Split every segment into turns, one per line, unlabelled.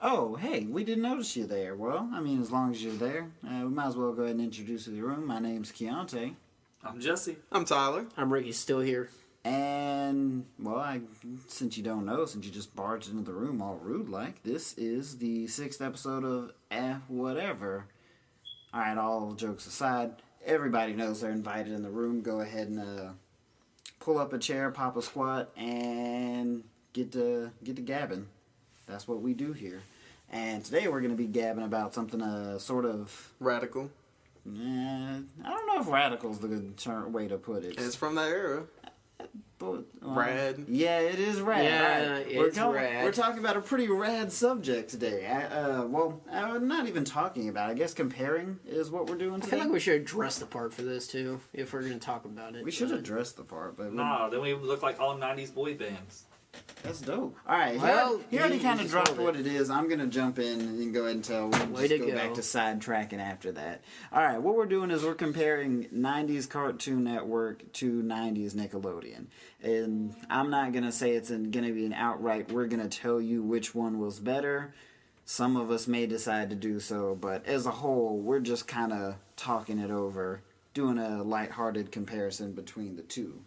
Oh, hey, we didn't notice you there. Well, I mean, as long as you're there, we might as well go ahead and introduce the room. My name's Keontae.
I'm Jesse.
I'm Tyler.
I'm Ricky, still here.
And, well, since you don't know, since you just barged into the room all rude-like, this is the 6th episode of Whatever. Alright, all jokes aside, everybody knows they're invited in the room. Go ahead and pull up a chair, pop a squat, and get to gabbing. That's what we do here. And today we're going to be gabbing about something sort of...
Radical.
I don't know if radical's the good way to put it.
It's from that era.
But,
Rad.
Yeah, it is rad.
Yeah,
right.
it's rad.
We're talking about a pretty rad subject today. I'm not even talking about it. I guess comparing is what we're doing today.
I feel like we should address the part for this, too, if we're going to talk about it.
We should address the part, but...
Nah, then we look like all 90's boy bands.
That's dope. Alright,
Well,
he already kind of dropped
it.
what it is. I'm going to jump in and go ahead and tell. We'll
Way
just
to
go
go.
back to sidetracking after that. Alright, what we're doing is we're comparing 90's Cartoon Network to 90's Nickelodeon. And I'm not going to say it's going to be an outright, we're going to tell you which one was better. Some of us may decide to do so, but as a whole, we're just kind of talking it over, doing a lighthearted comparison between the two.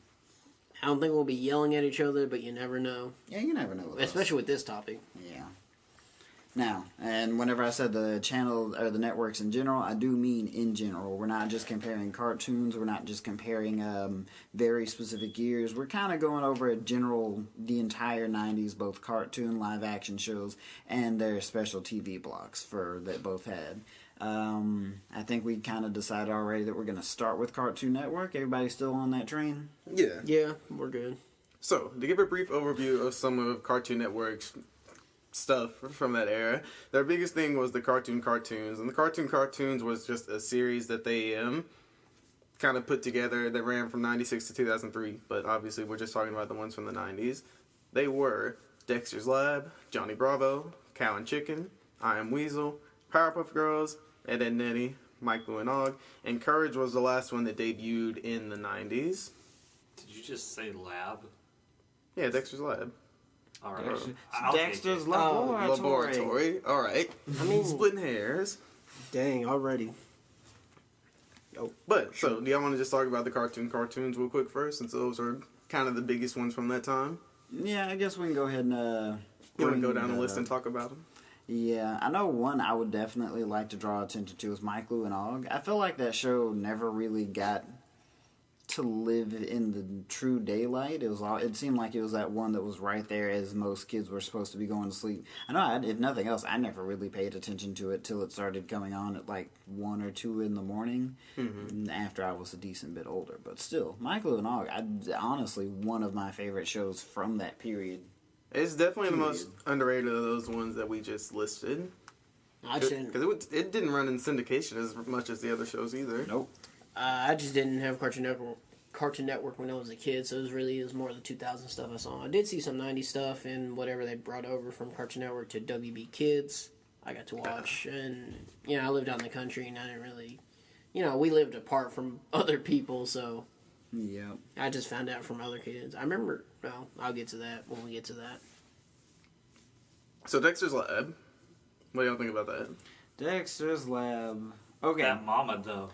I don't think we'll be yelling at each other, but you never know.
Yeah, you never know.
Especially with this topic.
Yeah. Now, and whenever I said the channel or the networks in general, I do mean in general. We're not just comparing cartoons. We're not just comparing very specific years. We're kind of going over the entire 90s, both cartoon, live action shows, and their special TV blocks that both had. I think we kind of decided already that we're going to start with Cartoon Network. Everybody still on that train?
Yeah.
Yeah, we're good.
So, to give a brief overview of some of Cartoon Network's stuff from that era, their biggest thing was the cartoons. And the cartoons was just a series that they kind of put together that ran from 96 to 2003. But obviously, we're just talking about the ones from the 90s. They were Dexter's Lab, Johnny Bravo, Cow and Chicken, I Am Weasel, Powerpuff Girls, Ed, Edd n Eddy, Mike, Lou, and Og, and Courage was the last one that debuted in the 90s.
Did you just say lab?
Yeah, Dexter's Lab.
Alright.
Dexter's
Laboratory. Alright.
I mean,
Splitting hairs.
dang, already.
But, so, do y'all want to just talk about the cartoons real quick first, since those are kind of the biggest ones from that time?
Yeah, I guess we can go ahead and...
You want to go down the list and talk about them?
Yeah, I know one I would definitely like to draw attention to is Mike, Lou, and Og. I feel like that show never really got to live in the true daylight. It seemed like it was that one that was right there as most kids were supposed to be going to sleep. I know, if nothing else, I never really paid attention to it till it started coming on at like 1 or 2 in the morning, after I was a decent bit older. But still, Mike, Lou, and Og, honestly, one of my favorite shows from that period.
It's definitely the most underrated of those ones that we just listed. Because it didn't run in syndication as much as the other shows either.
Nope.
I just didn't have Cartoon Network when I was a kid, so it was more of the 2000 stuff I saw. I did see some 90s stuff and whatever they brought over from Cartoon Network to WB Kids. I got to watch, and I lived out in the country, and I didn't really, we lived apart from other people, so
yeah,
I just found out from other kids. I remember. Well, I'll get to that when we get to that.
So Dexter's Lab. What do y'all think about that?
Dexter's Lab. Okay.
That mama, though.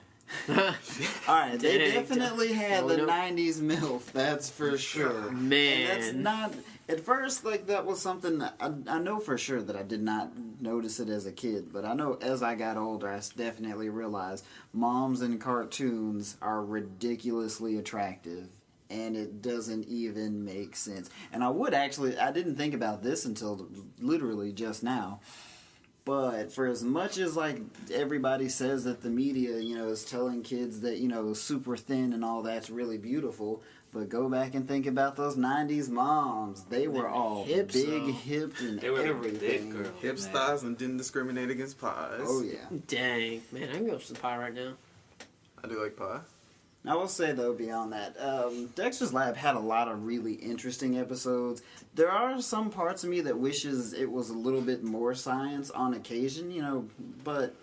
Alright, they definitely had the 90s MILF, that's for sure.
Man.
And that's not... At first, that was something... I know for sure that I did not notice it as a kid, but I know as I got older, I definitely realized moms in cartoons are ridiculously attractive, and it doesn't even make sense. And I didn't think about this until literally just now. But for as much as everybody says that the media, is telling kids that, super thin and all that's really beautiful, but go back and think about those 90s moms. They were all big hipped and
they were
everything.
Big girls,
Hips, thighs, and didn't discriminate against pies.
Oh yeah.
Dang, man, I can go for some pie right now.
I do like pie.
I will say, though, beyond that, Dexter's Lab had a lot of really interesting episodes. There are some parts of me that wishes it was a little bit more science on occasion, but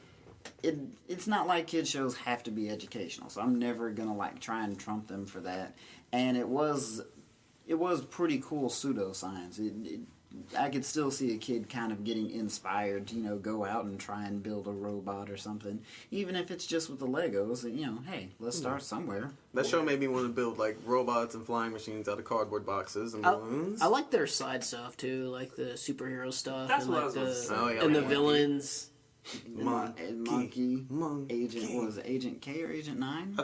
it's not like kids shows have to be educational, so I'm never going to, try and trump them for that. And it was pretty cool pseudoscience. I could still see a kid kind of getting inspired to, go out and try and build a robot or something. Even if it's just with the Legos, hey, let's start somewhere.
That show made me want to build like robots and flying machines out of cardboard boxes and balloons.
I like their side stuff too, like the superhero stuff.
That's
and
what I
like
was gonna say.
and the villains.
Monkey. Agent K or Agent 9?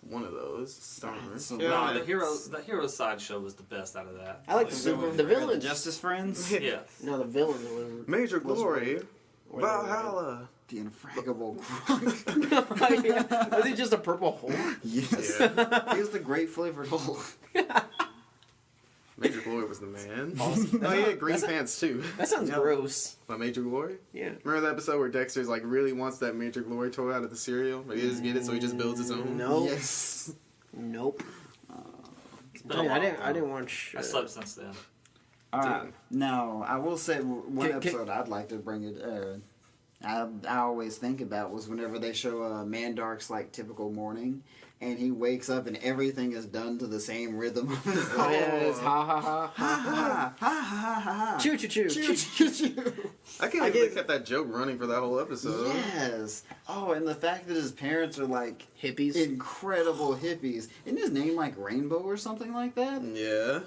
One of those. Don't remember.
So-
No, the hero side show was the best out of that.
I like the villains.
The Justice Friends?
Yeah.
No, the villains were
Major
was
Glory.
were-
Valhalla.
The Infraggable Grunk.
Yeah. Was he just a purple hole?
Yes.
Yeah.
He was the great flavored hole.
Major Glory was the man.
Awesome.
Oh, he had green pants too.
That sounds gross.
My Major Glory?
Yeah.
Remember that episode where Dexter's like really wants that Major Glory toy out of the cereal, but he doesn't get it, so he just builds his own?
No.
Yes.
Nope.
It's been a while.
I didn't watch.
I slept since then.
Alright. Now, I will say one
Can-
episode I'd like to bring it. I always think about was whenever they show Mandark's like typical morning, and he wakes up and everything is done to the same rhythm of his
Oh yeah, it's ha ha ha
ha ha ha ha ha.
choo choo choo
Choo, choo, choo.
I can't believe they kept that joke running for that whole episode.
Yes. Oh, and the fact that his parents are like
hippies.
incredible hippies. Isn't his name like Rainbow or something like that?
Yeah.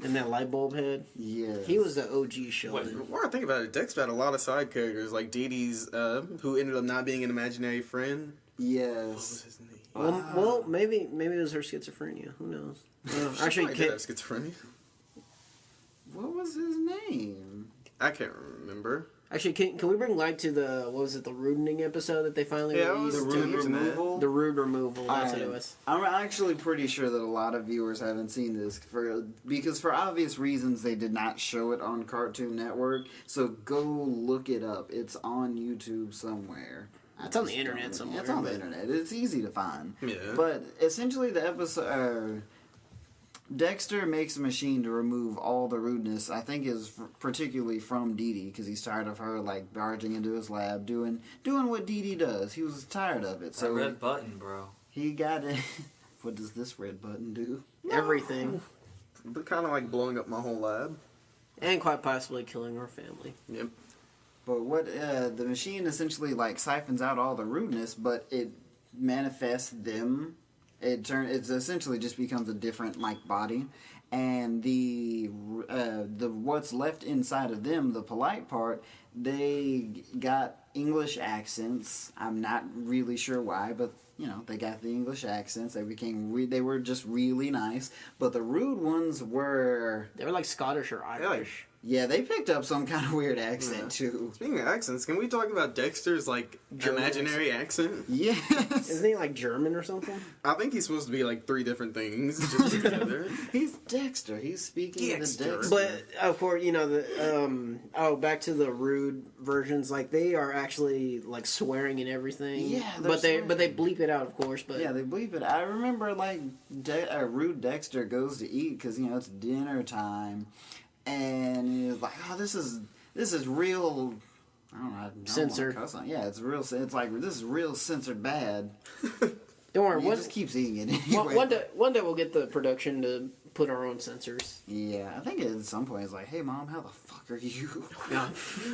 And that light bulb head.
Yeah.
He was the OG Sheldon.
The more I think about it, Dexter had a lot of side characters, like Dee Dee's, who ended up not being an imaginary friend. What was
Yes.
his name?
Well, maybe it was her schizophrenia. Who knows?
She
Actually,
probably did have schizophrenia.
What was his name?
I can't remember.
can we bring light to the the Rudening episode that they finally
Yeah,
released?
it
The
was
Rude
using that.
Removal?
The Rude Removal. That's what
Alright.
it was.
I'm actually pretty sure that a lot of viewers haven't seen this because for obvious reasons they did not show it on Cartoon Network. So go look it up. It's on YouTube somewhere.
It's on the internet somewhere.
It's on the internet. It's easy to find.
Yeah.
But essentially, the episode. Dexter makes a machine to remove all the rudeness. I think is particularly from Dee Dee because he's tired of her like barging into his lab doing what Dee Dee does. He was tired of it,
So
so
red button, bro.
he got it. What does this red button do?
Everything.
But kind of like blowing up my whole lab.
And quite possibly killing our family.
Yep.
But what the machine essentially like siphons out all the rudeness, but it manifests them. It essentially just becomes a different like body, and the what's left inside of them, the polite part, they got English accents. I'm not really sure why, but they got the English accents. They became they were just really nice. But the rude ones were
They were like Scottish or Irish.
yeah, they picked up some kind of weird accent too.
Speaking of accents, can we talk about Dexter's like
German
imaginary accent?
Yes.
Isn't he like German or something?
I think he's supposed to be like 3 different things just together.
He's Dexter. He's speaking
Dexter.
the Dexter.
But of course, the back to the rude versions, like they are actually like swearing and everything.
Yeah,
but they
swearing.
bleep it out, of course. But
Yeah, they believe it. I remember like Rude Dexter goes to eat because it's dinner time, and he's like, "Oh, this is real." I don't know. I don't
Censored.
wanna cuss on. Yeah, it's real. It's like this is real censored bad.
don't worry,
He
one,
just keeps eating it anyway.
one day we'll get the production to put our own censors.
Yeah, I think at some point it's like, "Hey, mom, how the fuck are you?"
Yeah.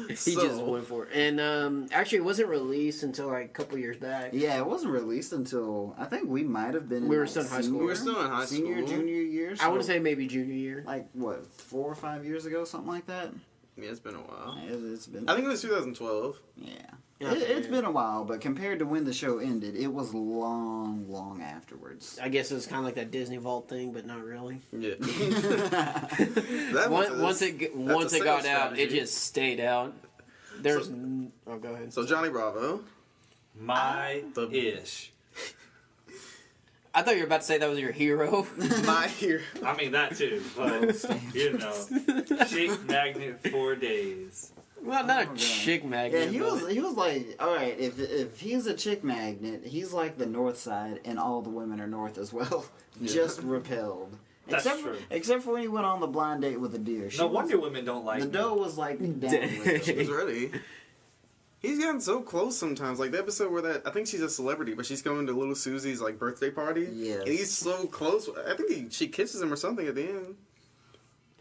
He
So-
just went for it. And actually, it wasn't released until like a couple years back.
Yeah, it wasn't released until I think we might have been.
We
in,
were
like,
still in high school.
senior-
We were still in high
Senior,
school.
junior year.
I want
so,
to say maybe junior year.
like what 4 or 5 years ago, something like that.
Yeah, it's been a while.
It's been.
I think it was 2012.
Yeah.
Yeah,
It's
yeah.
been a while, but compared to when the show ended, it was long afterwards.
I guess it was kind of like that Disney Vault thing, but not really.
Yeah. That was
Once
a
it got
sales
out, it
strategy.
just stayed out. There's oh, go ahead.
So Johnny Bravo.
My
The-
ish.
I thought you were about to say that was your hero.
My hero.
I mean that too, but chick magnet for days.
Well, not
Oh,
a
God.
chick magnet.
Yeah, he
but-
was like, all right, if he's a chick magnet, he's like the North Side, and all the women are North as well,
Yeah.
just repelled.
That's true.
Except for when he went on the blind date with a deer.
No wonder women don't like
the
me.
doe was like down with
She
it.
was ready. He's gotten so close sometimes. Like the episode where I think she's a celebrity, but she's going to little Susie's like birthday party.
Yes.
And he's so close. I think she kisses him or something at the end.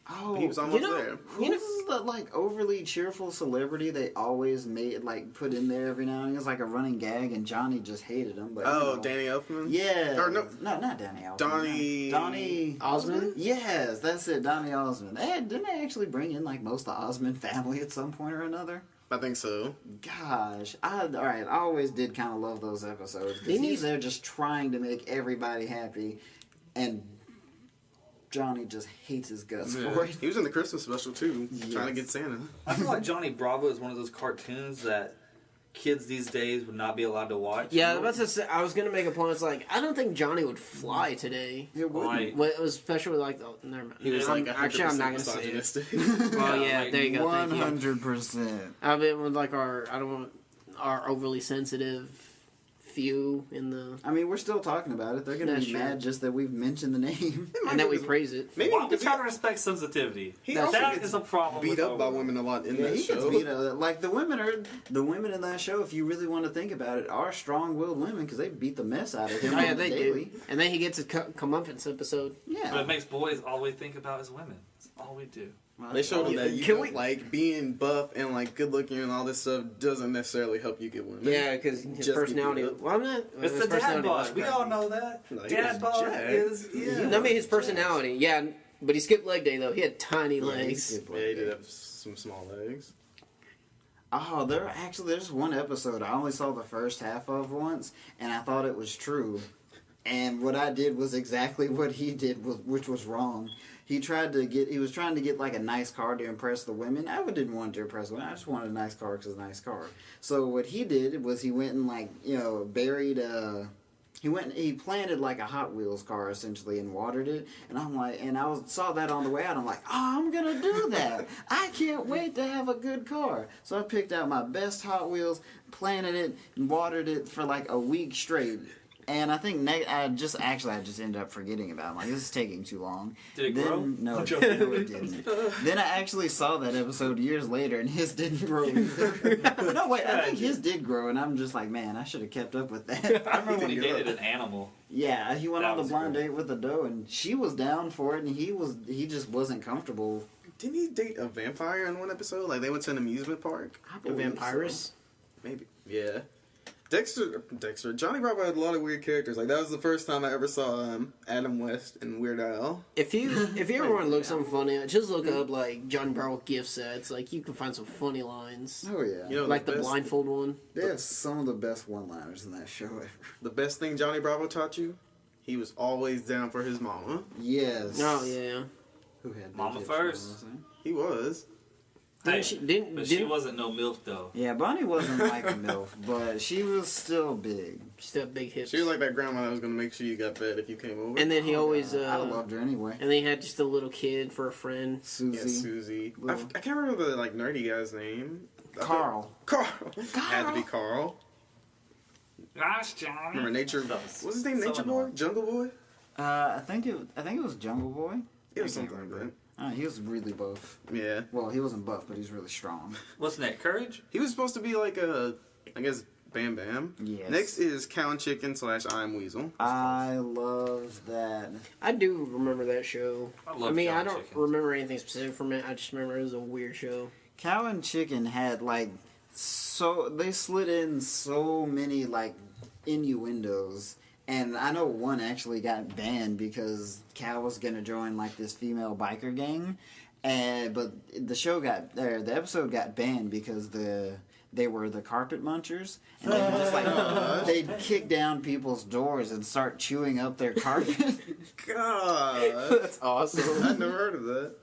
Oh,
He was almost
you know,
there.
who's the like overly cheerful celebrity they always made like put in there every now and then? It was like a running gag, and Johnny just hated him. But
Oh, Danny Elfman?
yeah,
Or no,
not Danny Elfman.
Donnie
Osmond?
Yes, that's it, Donnie Osmond. Didn't they actually bring in like most of the Osmond family at some point or another?
I think so.
Gosh, I always did kind of love those episodes because he's there just trying to make everybody happy, and Johnny just hates his guts for it.
He was in the Christmas special too,
Yes.
trying to get Santa.
I feel like Johnny Bravo is one of those cartoons that kids these days would not be allowed to watch.
Yeah, I was about to say, I was gonna make a point. It's like I don't think Johnny would fly today.
It wouldn't.
Like,
Well, it was especially like never mind.
He was
Yeah,
like
actually, I'm not gonna say it.
misogynistic.
Well, yeah,
like
there you go. Thank you.
100%.
I mean, with like our overly sensitive few in the
I mean, we're still talking about it. They're gonna
That's
be
true.
mad just that we've mentioned the name.
and that we praise it.
Maybe
why we
because
try to respect sensitivity?
he
also
That
gets
is a problem.
beat
with
up by
Oprah.
women a lot in
Yeah,
that
he gets
show.
beat up. Like the women in that show, if you really want to think about it, are strong-willed women because they beat the mess out of him.
Oh yeah,
on the
they
daily.
do. And then he gets a comeuppance episode.
But
Yeah,
it makes boys all we think about is women. That's all we do.
Well,
They showed him that
Can we-
like being buff and like good looking and all this stuff doesn't necessarily help you get women.
Yeah, because his
Just
personality.
get beat up.
Well, I'm not.
It's
his
the dad
personality
bod.
was
We
crappy.
all know that.
No, he
Dad
was
bod
jacked.
is
I mean, his personality. Yeah, but he skipped leg day though. He had tiny
Yeah, he
legs.
skipped
Yeah, he did have some small legs.
Oh, there's one episode I only saw the first half of once, and I thought it was true. And what I did was exactly what he did, which was wrong. He was trying to get like a nice car to impress the women. I didn't want to impress women. I just wanted a nice car because it's a nice car. So what he did was he went and like buried he planted like a Hot Wheels car essentially and watered it, and I'm like, saw that on the way out. I'm like, oh, I'm gonna do that. I can't wait to have a good car. So I picked out my best Hot Wheels, planted it, and watered it for like a week straight. And I think I just ended up forgetting about it. I'm like, this is taking too long.
Did it grow?
No,
I'm
it
joking.
didn't. Then I actually saw that episode years later, and his didn't grow either. No, wait, I think his did grow, and I'm just like, man, I should have kept up with that.
I remember when he dated an animal.
Yeah, he went
That
on the
was
blind
cool.
date with a doe, and she was down for it, and he just wasn't comfortable.
Didn't he date a vampire in one episode? Like they went to an amusement park?
I
The
believe
vampirus.
so.
Maybe. Yeah. Dexter. Johnny Bravo had a lot of weird characters. Like that was the first time I ever saw Adam West and Weird Al.
If you ever want to look something funny, just look up like Johnny Bravo gift sets. Like you can find some funny lines.
Oh yeah,
You know,
Like the
best-
blindfold one.
they have some of the best one-liners in that show ever.
The best thing Johnny Bravo taught you, he was always down for his mama.
Yes.
Oh yeah.
Who had big
Mama
hips,
first.
you know what I'm saying?
He was.
Hey,
Didn't
but she wasn't no MILF though.
Yeah, Bonnie wasn't like a MILF, but she was still big.
Still have big hips.
She was like that grandma that was gonna make sure you got fed if you came over.
And then he always.
I loved her anyway.
And then he had just a little kid for a friend.
Susie.
yeah, Susie. I
Little-
can't remember the like nerdy guy's name.
Carl.
Carl. Had to be Carl.
Gosh, Johnny.
Remember Nature?
That was
What's his name?
so
Nature
annoying.
Boy? Jungle Boy?
I think it was Jungle Boy.
It was
I can't
something like
remember. He was really buff.
that. Yeah.
Well, he wasn't buff, but he was really strong.
What's next? Courage?
He was supposed to be like I guess, Bam Bam.
Yes.
Next is Cow and Chicken / I'm Weasel.
I love that.
I do remember that show.
I love
mean,
Cow
I
and
don't
Chicken.
remember anything specific from it. I just remember it was a weird show.
Cow and Chicken had like they slid in so many like innuendos. And I know one actually got banned because Cow was gonna join like this female biker gang, but the episode got banned because they were the carpet munchers, and they would just like they'd kick down people's doors and start chewing up their carpet.
God,
That's awesome.
I've never heard of that.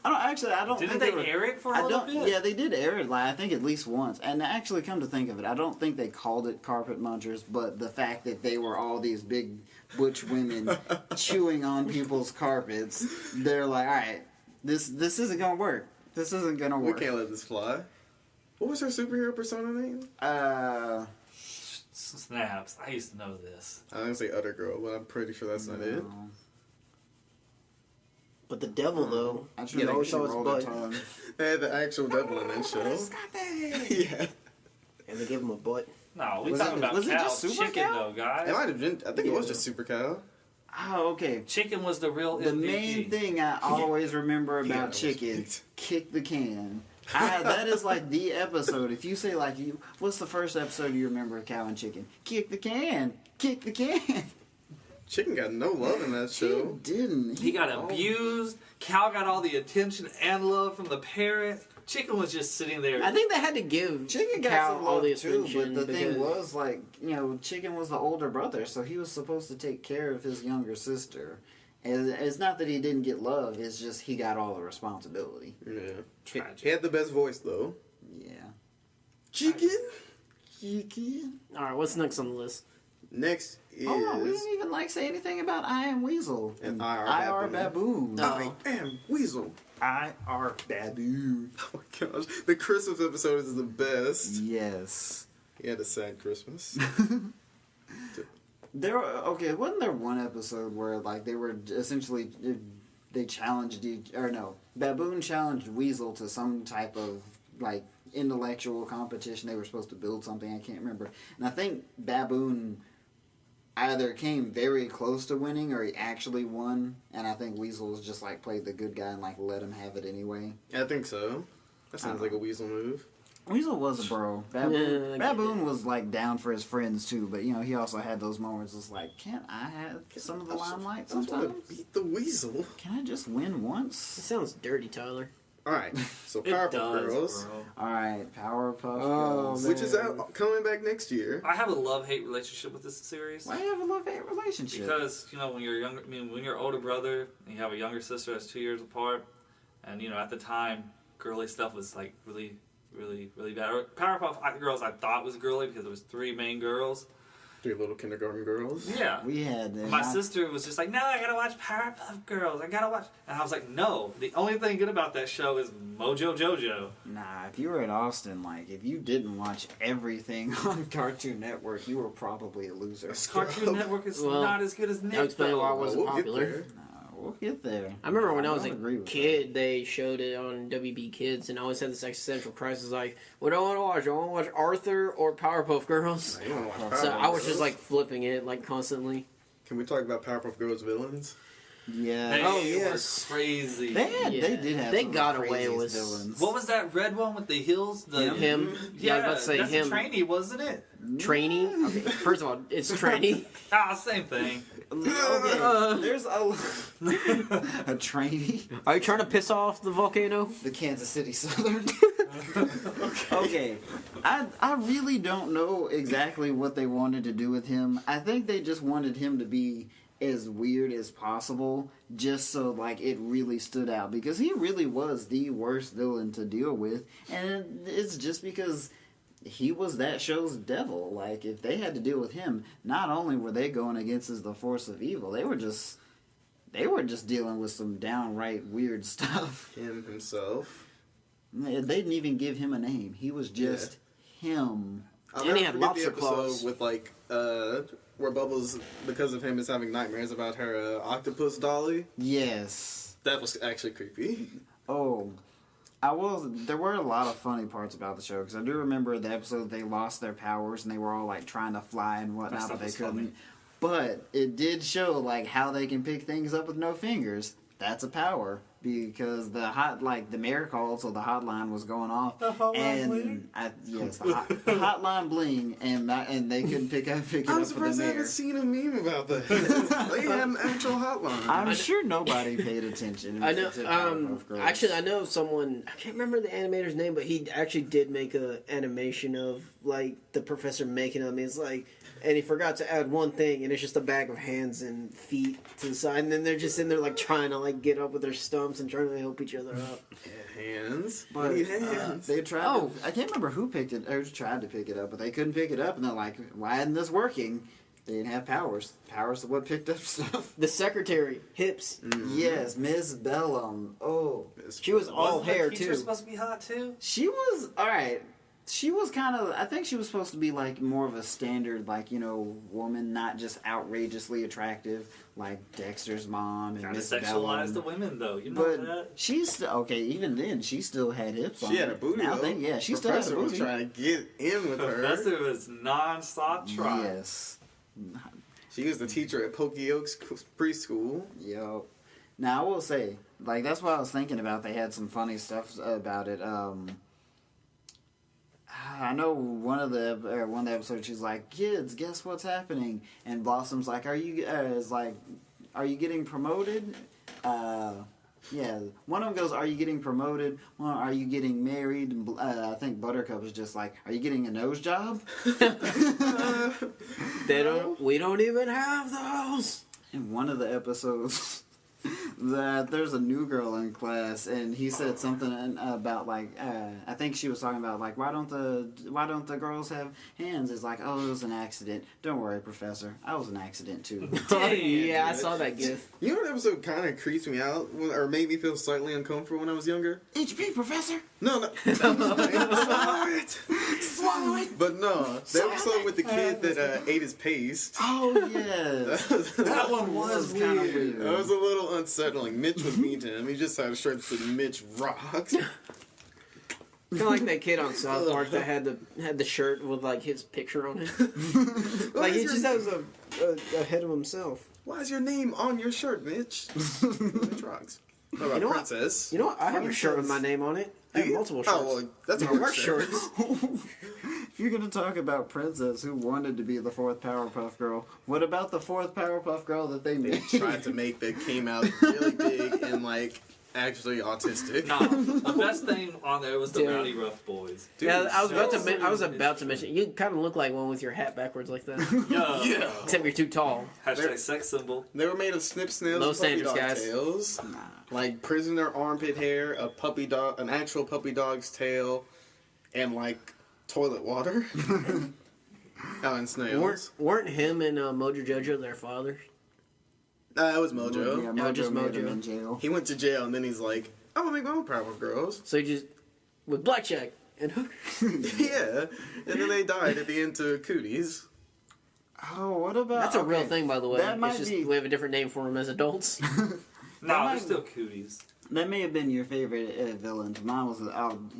I don't
Didn't
think
they
were,
air it for a
I
little
don't.
bit?
Yeah, they did air it. Like I think at least once. And actually, come to think of it, I don't think they called it carpet munchers, but the fact that they were all these big butch women chewing on people's carpets, they're like, all right, this isn't gonna work. This isn't gonna
We
work.
can't let this fly. What was her superhero persona name?
Snaps. I used to know this.
I was gonna say Utter Girl, but I'm pretty sure that's not it.
no.
But the devil, though,
I
you
tried
always
to
saw his
roll the
butt.
tongue.
They had the actual devil in that show. Yeah.
And they gave him a butt.
No, we
Was
talking
it-
about
was it
cow
just Super
chicken
Cow?
though, guys.
It might have been. I think it was just Super Cow.
Oh, okay.
Chicken was the real
The
MVP.
main thing I always remember
Yeah,
about
that was
Chicken,
picked.
kick the can. That is like the episode. If you say like, what's the first episode you remember of Cow and Chicken? Kick the can. Kick the can.
Chicken got no love in that
He
show.
didn't.
He got abused. Cal got all the attention and love from the parents. Chicken was just sitting there.
I think they had to give
Chicken got
Cal
some
all
love
the
too,
attention.
but the thing
because-
was like, Chicken was the older brother, so he was supposed to take care of his younger sister. And it's not that he didn't get love; it's just he got all the responsibility.
Yeah.
Tragic.
He had the best voice though.
Yeah.
Chicken.
Chicken.
All right, what's next on the list?
Next is
Oh, we didn't even say anything about I Am Weasel
And
IR Baboon.
I am Weasel.
IR Baboon.
Oh my gosh, the Christmas episode is the best.
Yes.
He had a sad Christmas.
Wasn't there one episode where like they were essentially they challenged Baboon challenged Weasel to some type of like intellectual competition. They were supposed to build something, I can't remember. And I think Baboon either came very close to winning or he actually won, and I think Weasel was just like played the good guy and like let him have it anyway.
I think so. That sounds like a Weasel move.
Weasel was a bro. Baboon was like down for his friends too, but he also had those moments. It's like, can't I have some of the limelight
I just want
sometimes?
to beat the Weasel.
Can I just win
It
once?
sounds dirty, Tyler.
All right, so
It
Powerpuff
does,
Girls,
bro.
All right, Powerpuff
Oh,
Girls.
man.
which is out, coming back next year.
I have a love-hate relationship with this series.
Why do you have a love-hate relationship?
Because, when you're younger, when you're older brother, and you have a younger sister that's 2 years apart, and, at the time, girly stuff was, like, really, really, really bad. Powerpuff Girls I thought was girly because there was 3 main girls.
3 little kindergarten girls.
Yeah.
we had
My sister was just like, no, I gotta watch Powerpuff Girls. I gotta watch. And I was like, no. The only thing good about that show is Mojo Jojo.
Nah, if you were in Austin, like, if you didn't watch everything on Cartoon Network, you were probably a loser.
Cartoon Network is
Well,
not as good as Nick.
That explains why it
though.
wasn't
we'll get
popular.
there.
We'll get there.
I remember when I was
don't agree
a
with
kid, they showed it on WB Kids, and I always had this existential crisis like, what do I want to watch? Do I want to watch Arthur or Powerpuff Girls?
You wanna watch
So
Powerpuff
I was
Girls?
just like flipping it like constantly.
Can we talk about Powerpuff Girls villains?
that. Yeah.
They
Oh,
were
yes.
crazy.
They did have
They
some
got
of the
away
craziest
with-
villains.
What was that red one with the heels?
Him. Yeah, I was about to say
that's
him.
a trainee, wasn't it?
Trainee? Okay, first of all, it's trainee.
Same thing.
Okay, there's a trainee,
Are you trying to piss off the volcano?
the Kansas City Southern. Okay, I really don't know exactly what they wanted to do with him. I think they just wanted him to be as weird as possible, just so like it really stood out, because he really was the worst villain to deal with, and it's just because he was that show's devil. Like, if they had to deal with him, not only were they going against the force of evil, they were just dealing with some downright weird stuff.
Him himself.
They didn't even give him a name. He was just him.
I'll
And he
never
had
forget
lobster
the episode
claws.
with like where Bubbles, because of him, is having nightmares about her octopus dolly.
Yes.
That was actually creepy.
Oh, there were a lot of funny parts about the show, because I do remember the episode they lost their powers and they were all like trying to fly and whatnot,
That
but they
stuff was
couldn't. But it did show like how they can pick things up with no fingers. That's a power, because the mayor called, so the hotline was going off.
The hotline
and
bling?
the hotline bling, and they couldn't pick it
I'm
up for the
surprised I
mayor.
haven't seen a meme about that. They had an actual hotline.
I'm sure nobody paid attention.
I know.
to Powerpuff Girls.
Actually, I know someone. I can't remember the animator's name, but he actually did make a animation of like the professor making them. It's like, and he forgot to add one thing, and it's just a bag of hands and feet to the side, and then they're just in there like trying to like get up with their stumps and trying to help each other up.
Hands.
But
Need hands.
they tried.
Oh.
I can't remember who picked it or tried to pick it up, but they couldn't pick it up, and they're like, "Why isn't this working?" They didn't have powers. Powers are what picked up stuff.
The secretary, Hips.
Yes, Miss Bellum. Oh,
She was all
Wasn't the
hair
teacher
too.
supposed to be hot too?
she was all right. She was kind of. I think she was supposed to be like more of a standard, like woman, not just outrageously attractive, like Dexter's mom and
Trying to
Miss
sexualize the
Bellum.
women though. You know
But
that?
she's still okay. Even then, she still had hips on.
She had
her.
a booty
Now
though.
they- yeah, she still has a
Professor was
booty.
trying to get in with her.
Professor was non-stop trying.
Yes.
She was the teacher at Pokey Oaks preschool.
Yo. Now I will say, like, that's what I was thinking about. They had some funny stuff about it. I know one of the episodes, she's like, "Kids, guess what's happening?" And Blossom's like, "Are you getting promoted?" Yeah, one of them goes, "Are you getting promoted?" Well, "Are you getting married?" And I think Buttercup is just like, "Are you getting a nose job?"
We don't even have those.
In one of the episodes, that there's a new girl in class, and he said something about like, I think she was talking about like, why don't the girls have hands? It's like, "Oh, it was an accident. Don't worry, Professor. I was an accident too."
Yeah, I saw that gif.
You know what episode kind of creeps me out, or made me feel slightly uncomfortable when I was younger?
HP, Professor.
No. Swallow it.
Swallow it.
But no, the episode with the kid that ate his paste.
Oh yes, that one was kind of weird.
That was a little unsettling. Mitch was mean to him. He just had to straight to Mitch rocks.
Kind of like that kid on South Park that had the shirt with like his picture on it. Like he just has a head of himself.
Why is your name on your shirt, Mitch? Mitch rocks. What about Princess?
You know what? I have a shirt with my name on it. I have multiple shirts.
Oh, well, that's
my work shirts.
If you're gonna talk about Princess, who wanted to be the fourth Powerpuff Girl, what about the fourth Powerpuff Girl that they made?
They tried to make that came out really big and like actually autistic.
Nah, the best thing on there was the Rowdy Rough Boys.
Dude,
Yeah, I was about to mention. You kind of look like one with your hat backwards like that.
Yeah.
Except you're too tall.
Hashtag sex symbol.
They were made of snip snails,
Low
and puppy
standards,
dog
guys.
tails, like prisoner armpit hair, an actual puppy dog's tail, and like toilet water. Oh, and snails.
Weren't him and Mojo Jojo their fathers?
That was Mojo.
Yeah,
No, just
made him
Mojo.
in jail.
He went to jail and then he's like, "I'm gonna make my own Powerpuff Girls."
So he just with blackjack and hookers.
Yeah, and then they died at the end to Cooties.
Oh, what about?
That's a real thing, by the way.
That might
it's just
be.
we have a different name for them as adults.
Nah, they're still cooties.
That may have been your favorite villain. Mine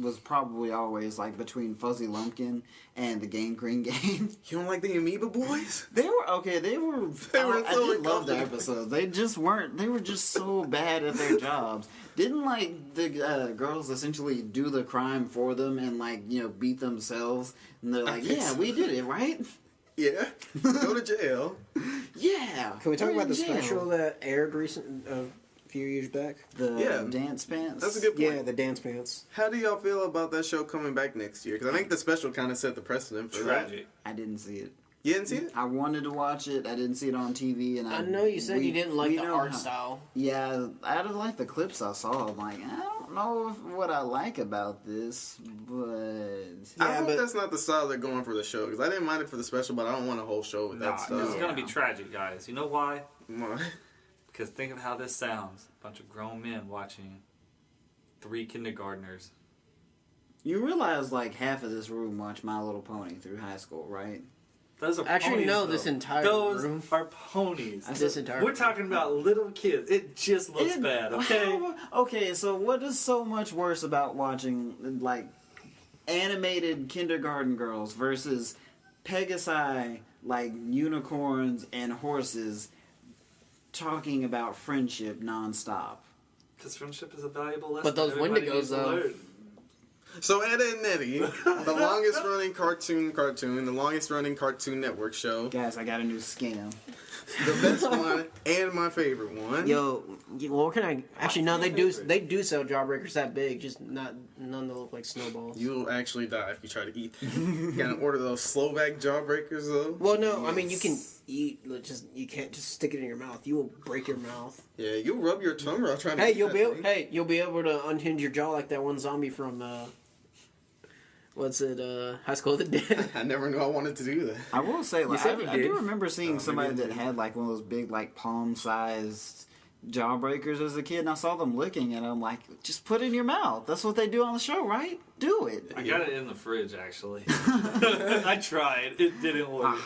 was probably always like between Fuzzy Lumpkin and the Game Green Game.
You don't like the Amoeba Boys?
They were okay. They were. I
so
did love the
uncomfortable.
episodes. They just weren't. They were just so bad at their jobs. Didn't like the girls essentially do the crime for them and like beat themselves? And they're like, "Yeah, we did it, right?
Yeah. Go to jail.
Yeah."
Can we talk
we're
about
in
the
jail.
special that aired a few years back?
The dance pants.
That's a good point.
Yeah, the dance pants.
How do y'all feel about that show coming back next year? Because I think the special kind of set the precedent for that.
Tragic.
I didn't see it.
You didn't see it?
I wanted to watch it. I didn't see it on TV, and
I know you said you didn't like the art style.
Yeah, I didn't like the clips I saw. I'm like, I don't know what I like about this, but
I hope that's not the style they're going for the show. Because I didn't mind it for the special, but I don't want a whole show with that
Nah,
stuff.
it's gonna be tragic, guys. You know why?
Why?
Because think of how this sounds. A bunch of grown men watching 3 kindergartners.
you realize like half of this room watched My Little Pony through high school, right?
Those are
Actually,
ponies,
no,
though.
this entire
Those
room.
are ponies.
This entire
We're
room.
talking about little kids. It just looks bad, okay?
Okay, so what is so much worse about watching like animated kindergarten girls versus Pegasi, like unicorns and horses, talking about friendship nonstop?
Because friendship is a valuable lesson.
But those
everybody
Wendigos,
needs to
though.
learn.
So Ed and Nettie, the longest running cartoon, the longest running Cartoon Network show,
Guys, I got a new scam.
the best one and my favorite one.
Well, what can I? Actually, no, they do sell jawbreakers that big, just none that look like snowballs.
You'll actually die if you try to eat them. You gotta order those Slovak jawbreakers though.
Well, no, I mean you can eat. You can't just stick it in your mouth. You will break your mouth.
Yeah, you'll rub your tongue while trying to.
Hey,
eat
you'll
that
be able.
thing.
Hey, you'll be able to unhinge your jaw like that one zombie from. What's it? High School of the Dead.
I never knew I wanted to do that.
I will say, like,
said you
I
did.
do remember seeing somebody
maybe I
that
did.
had like one of those big, like palm-sized jawbreakers as a kid, and I saw them licking it. And I'm like, just put it in your mouth. That's what they do on the show, right? Do it.
I got it in the fridge, actually. I tried. It didn't work.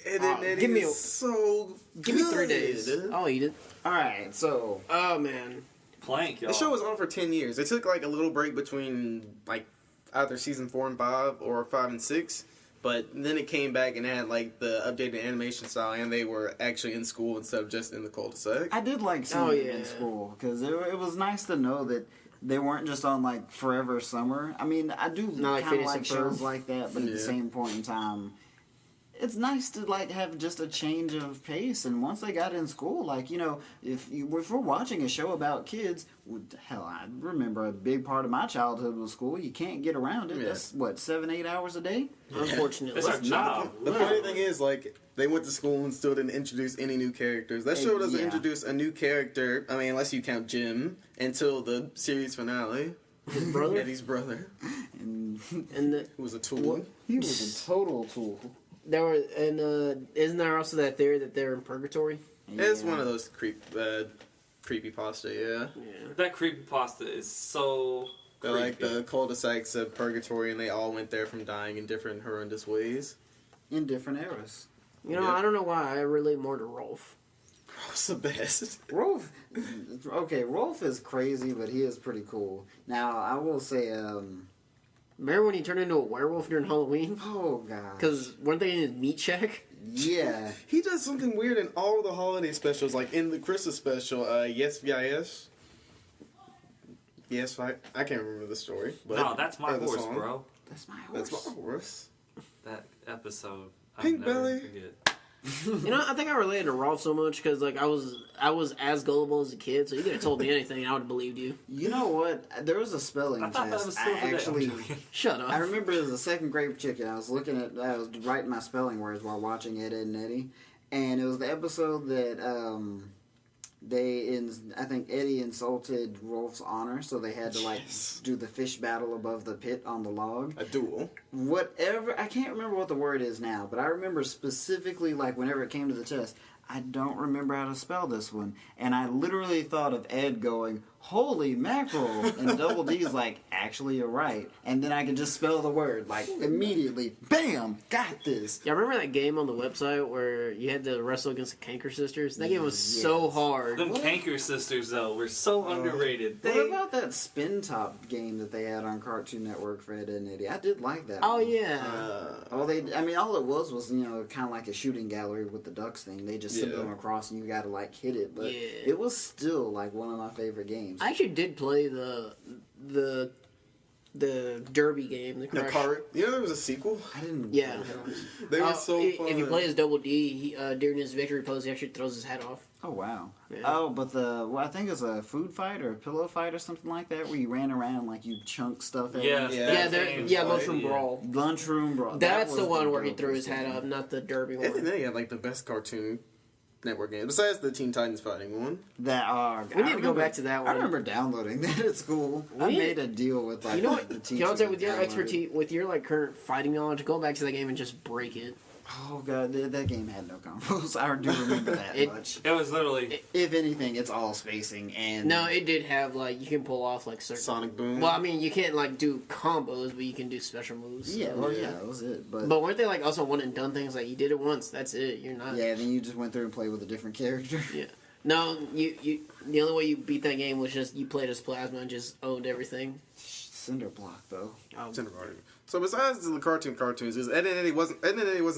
Ed and Nettie
give me
is
a-
so
Give me 3
good.
days. I'll eat it.
All right, so
Oh man.
Plank, y'all.
The show was on for 10 years. They took like a little break between like either season 4 and 5 or 5 and 6. But then it came back and had like the updated animation style, and they were actually in school instead of just in the cul-de-sac.
I did like seeing it in school because it was nice to know that they weren't just on like Forever Summer. I mean, I do
Not
kind of
like
like
Phineas and
shows
Ferb.
like that, but at the same point in time, it's nice to like have just a change of pace. And once they got in school, like, you know, if we're watching a show about kids, hell, I remember a big part of my childhood was school. You can't get around it.
Yeah.
That's what, 7-8 hours a day.
Unfortunately.
It's our job.
The funny thing is, like, they went to school and still didn't introduce any new characters. That show doesn't
Yeah.
introduce a new character, I mean, unless you count Jim, until the series finale.
His brother?
Eddie's brother,
And
And the,
who was a tool.
he was a total tool.
there were, and isn't there also that theory that they're in purgatory?
It's
Yeah.
one of those creepy pasta, yeah.
Yeah.
That creepypasta is so
They're
creepy.
like the cul-de-sacs of purgatory, and they all went there from dying in different horrendous ways.
In different eras.
You know,
Yeah.
I don't know why I relate more to Rolf.
What's the best?
Rolf, okay, Rolf is crazy, but he is pretty cool. Now, I will say,
Remember when he turned into a werewolf during Halloween?
oh god,
Because weren't they in his meat shack?
yeah,
He does something weird in all the holiday specials, like in the Christmas special, Yes, Yes. Yes, I can't remember the story. But,
No, that's my
or the
horse,
song.
bro.
that's my horse.
That's my horse.
That episode.
Pink
I'll never
belly.
forget.
You know, I think I related to Rolf so much because like I was as gullible as a kid, so you could have told me anything and I would have believed you.
You know what? There was a spelling
I thought that
test.
was still
I
for that.
actually,
Shut up.
I remember it was a second grade chicken. I was writing my spelling words while watching Ed, Ed and Eddie, and it was the episode that I think Eddie insulted Rolf's honor, so they had to like
Yes.
do the fish battle above the pit on the log.
A duel.
Whatever, I can't remember what the word is now, but I remember specifically like whenever it came to the test, I don't remember how to spell this one, and I literally thought of Ed going, "Holy mackerel!" and Double D's like, "Actually, you're right," and then I could just spell the word like immediately. Bam, got this.
Y'all remember that game on the website where you had to wrestle against the Canker Sisters? That game was so
Yes.
hard.
Them Canker sisters, though, were so underrated.
What
They,
about that spin top game that they had on Cartoon Network for Ed, Ed and Eddie? I did like that.
Oh
one.
yeah.
All it was kind of like a shooting gallery with the ducks thing. They just send
Yeah.
them across and you got to like hit it. But
Yeah.
it was still like one of my favorite games.
I actually did play the derby game, the
The
crash.
cart. You know there was a sequel?
I didn't.
Yeah.
They were so fun.
If you play as Double D, during his victory pose, he actually throws his head off.
Oh wow.
Yeah.
Oh, but I think it's a food fight or a pillow fight or something like that, where you ran around like you chunk stuff at
Yeah.
him.
Yeah,
Yeah.
Lunchroom
Yeah.
Brawl.
Lunchroom brawl.
That's
That
the
was
one where he threw
dopest
his head
one.
up, not the derby
I think
one.
they had like the best Cartoon Network game, besides the Teen Titans fighting one.
That
We need to go back to that
I
one.
remember downloading that at school. I
We-
made a deal with like
You know what?
the teacher.
Can I say with
to
your
download it.
expertise, with your like current fighting knowledge, go back to that game and just break it.
Oh god, that game had no combos. I do remember that
It-
much.
it was literally.
If anything, it's all spacing and
No, it did have like you can pull off like certain.
Sonic Boom.
Well, I mean, you can't like do combos, but you can do special moves.
yeah, well, yeah, that was it. But
But weren't they like also one and done things? Like you did it once, that's it. You're not.
yeah, then you just went through and played with a different character.
Yeah. No, you. The only way you beat that game was just you played as Plasma and just owned everything.
Cinder block though.
So besides the cartoons, is Ed and Eddie wasn't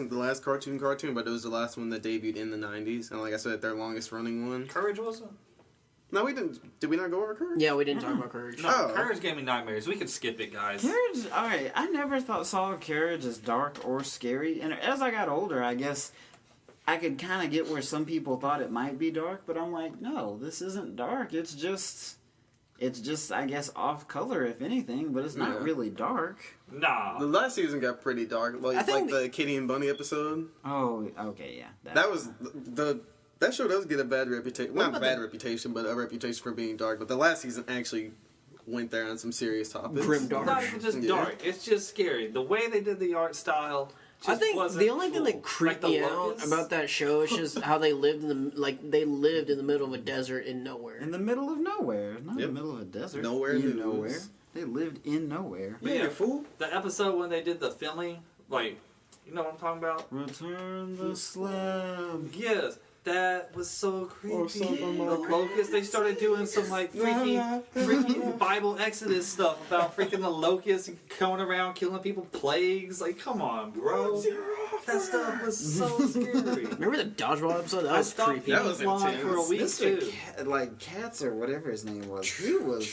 the last cartoon, but it was the last one that debuted in the 90s, and like I said, their longest running one.
Courage wasn't?
No, we didn't. Did we not go over Courage?
Yeah, we didn't talk about Courage.
No,
Oh.
Courage gave me nightmares. We could skip it, guys.
Carriage, alright, I never saw Carriage as dark or scary, and as I got older, I guess I could kind of get where some people thought it might be dark, but I'm like, no, this isn't dark. It's just, I guess, off color, if anything, but it's not
Yeah.
really dark.
Nah.
The last season got pretty dark,
I
like
think
the Kitty and Bunny episode.
Oh, okay, yeah.
That was that show does get a bad reputation.
What
Not
about
bad reputation, but a reputation for being dark. But the last season actually went there on some serious topics.
Grim dark.
Not even just
Yeah.
dark. It's just scary. The way they did the art style. Just
I think
wasn't
the only thing that
cool.
creeped
Like the
me out
locusts.
about that show is just how they lived in the middle of a desert in nowhere.
In the middle of nowhere, not in
Yep.
the middle of a desert.
Nowhere
in
news.
nowhere. They lived in nowhere.
But yeah,
fool.
the episode when they did the filming, like, you know what I'm talking about?
Return the slab.
Yes. That was so creepy.
Or something
The
like-
locusts, they started doing some like freaky Bible Exodus stuff about freaking the locusts coming around killing people, plagues. Like, come on, bro. That stuff was so scary.
Remember the dodgeball episode? That
I
was
stopped
creepy.
That was
flying for a
intense.
week
Mr.
too.
Like Katz or whatever his name was, he was.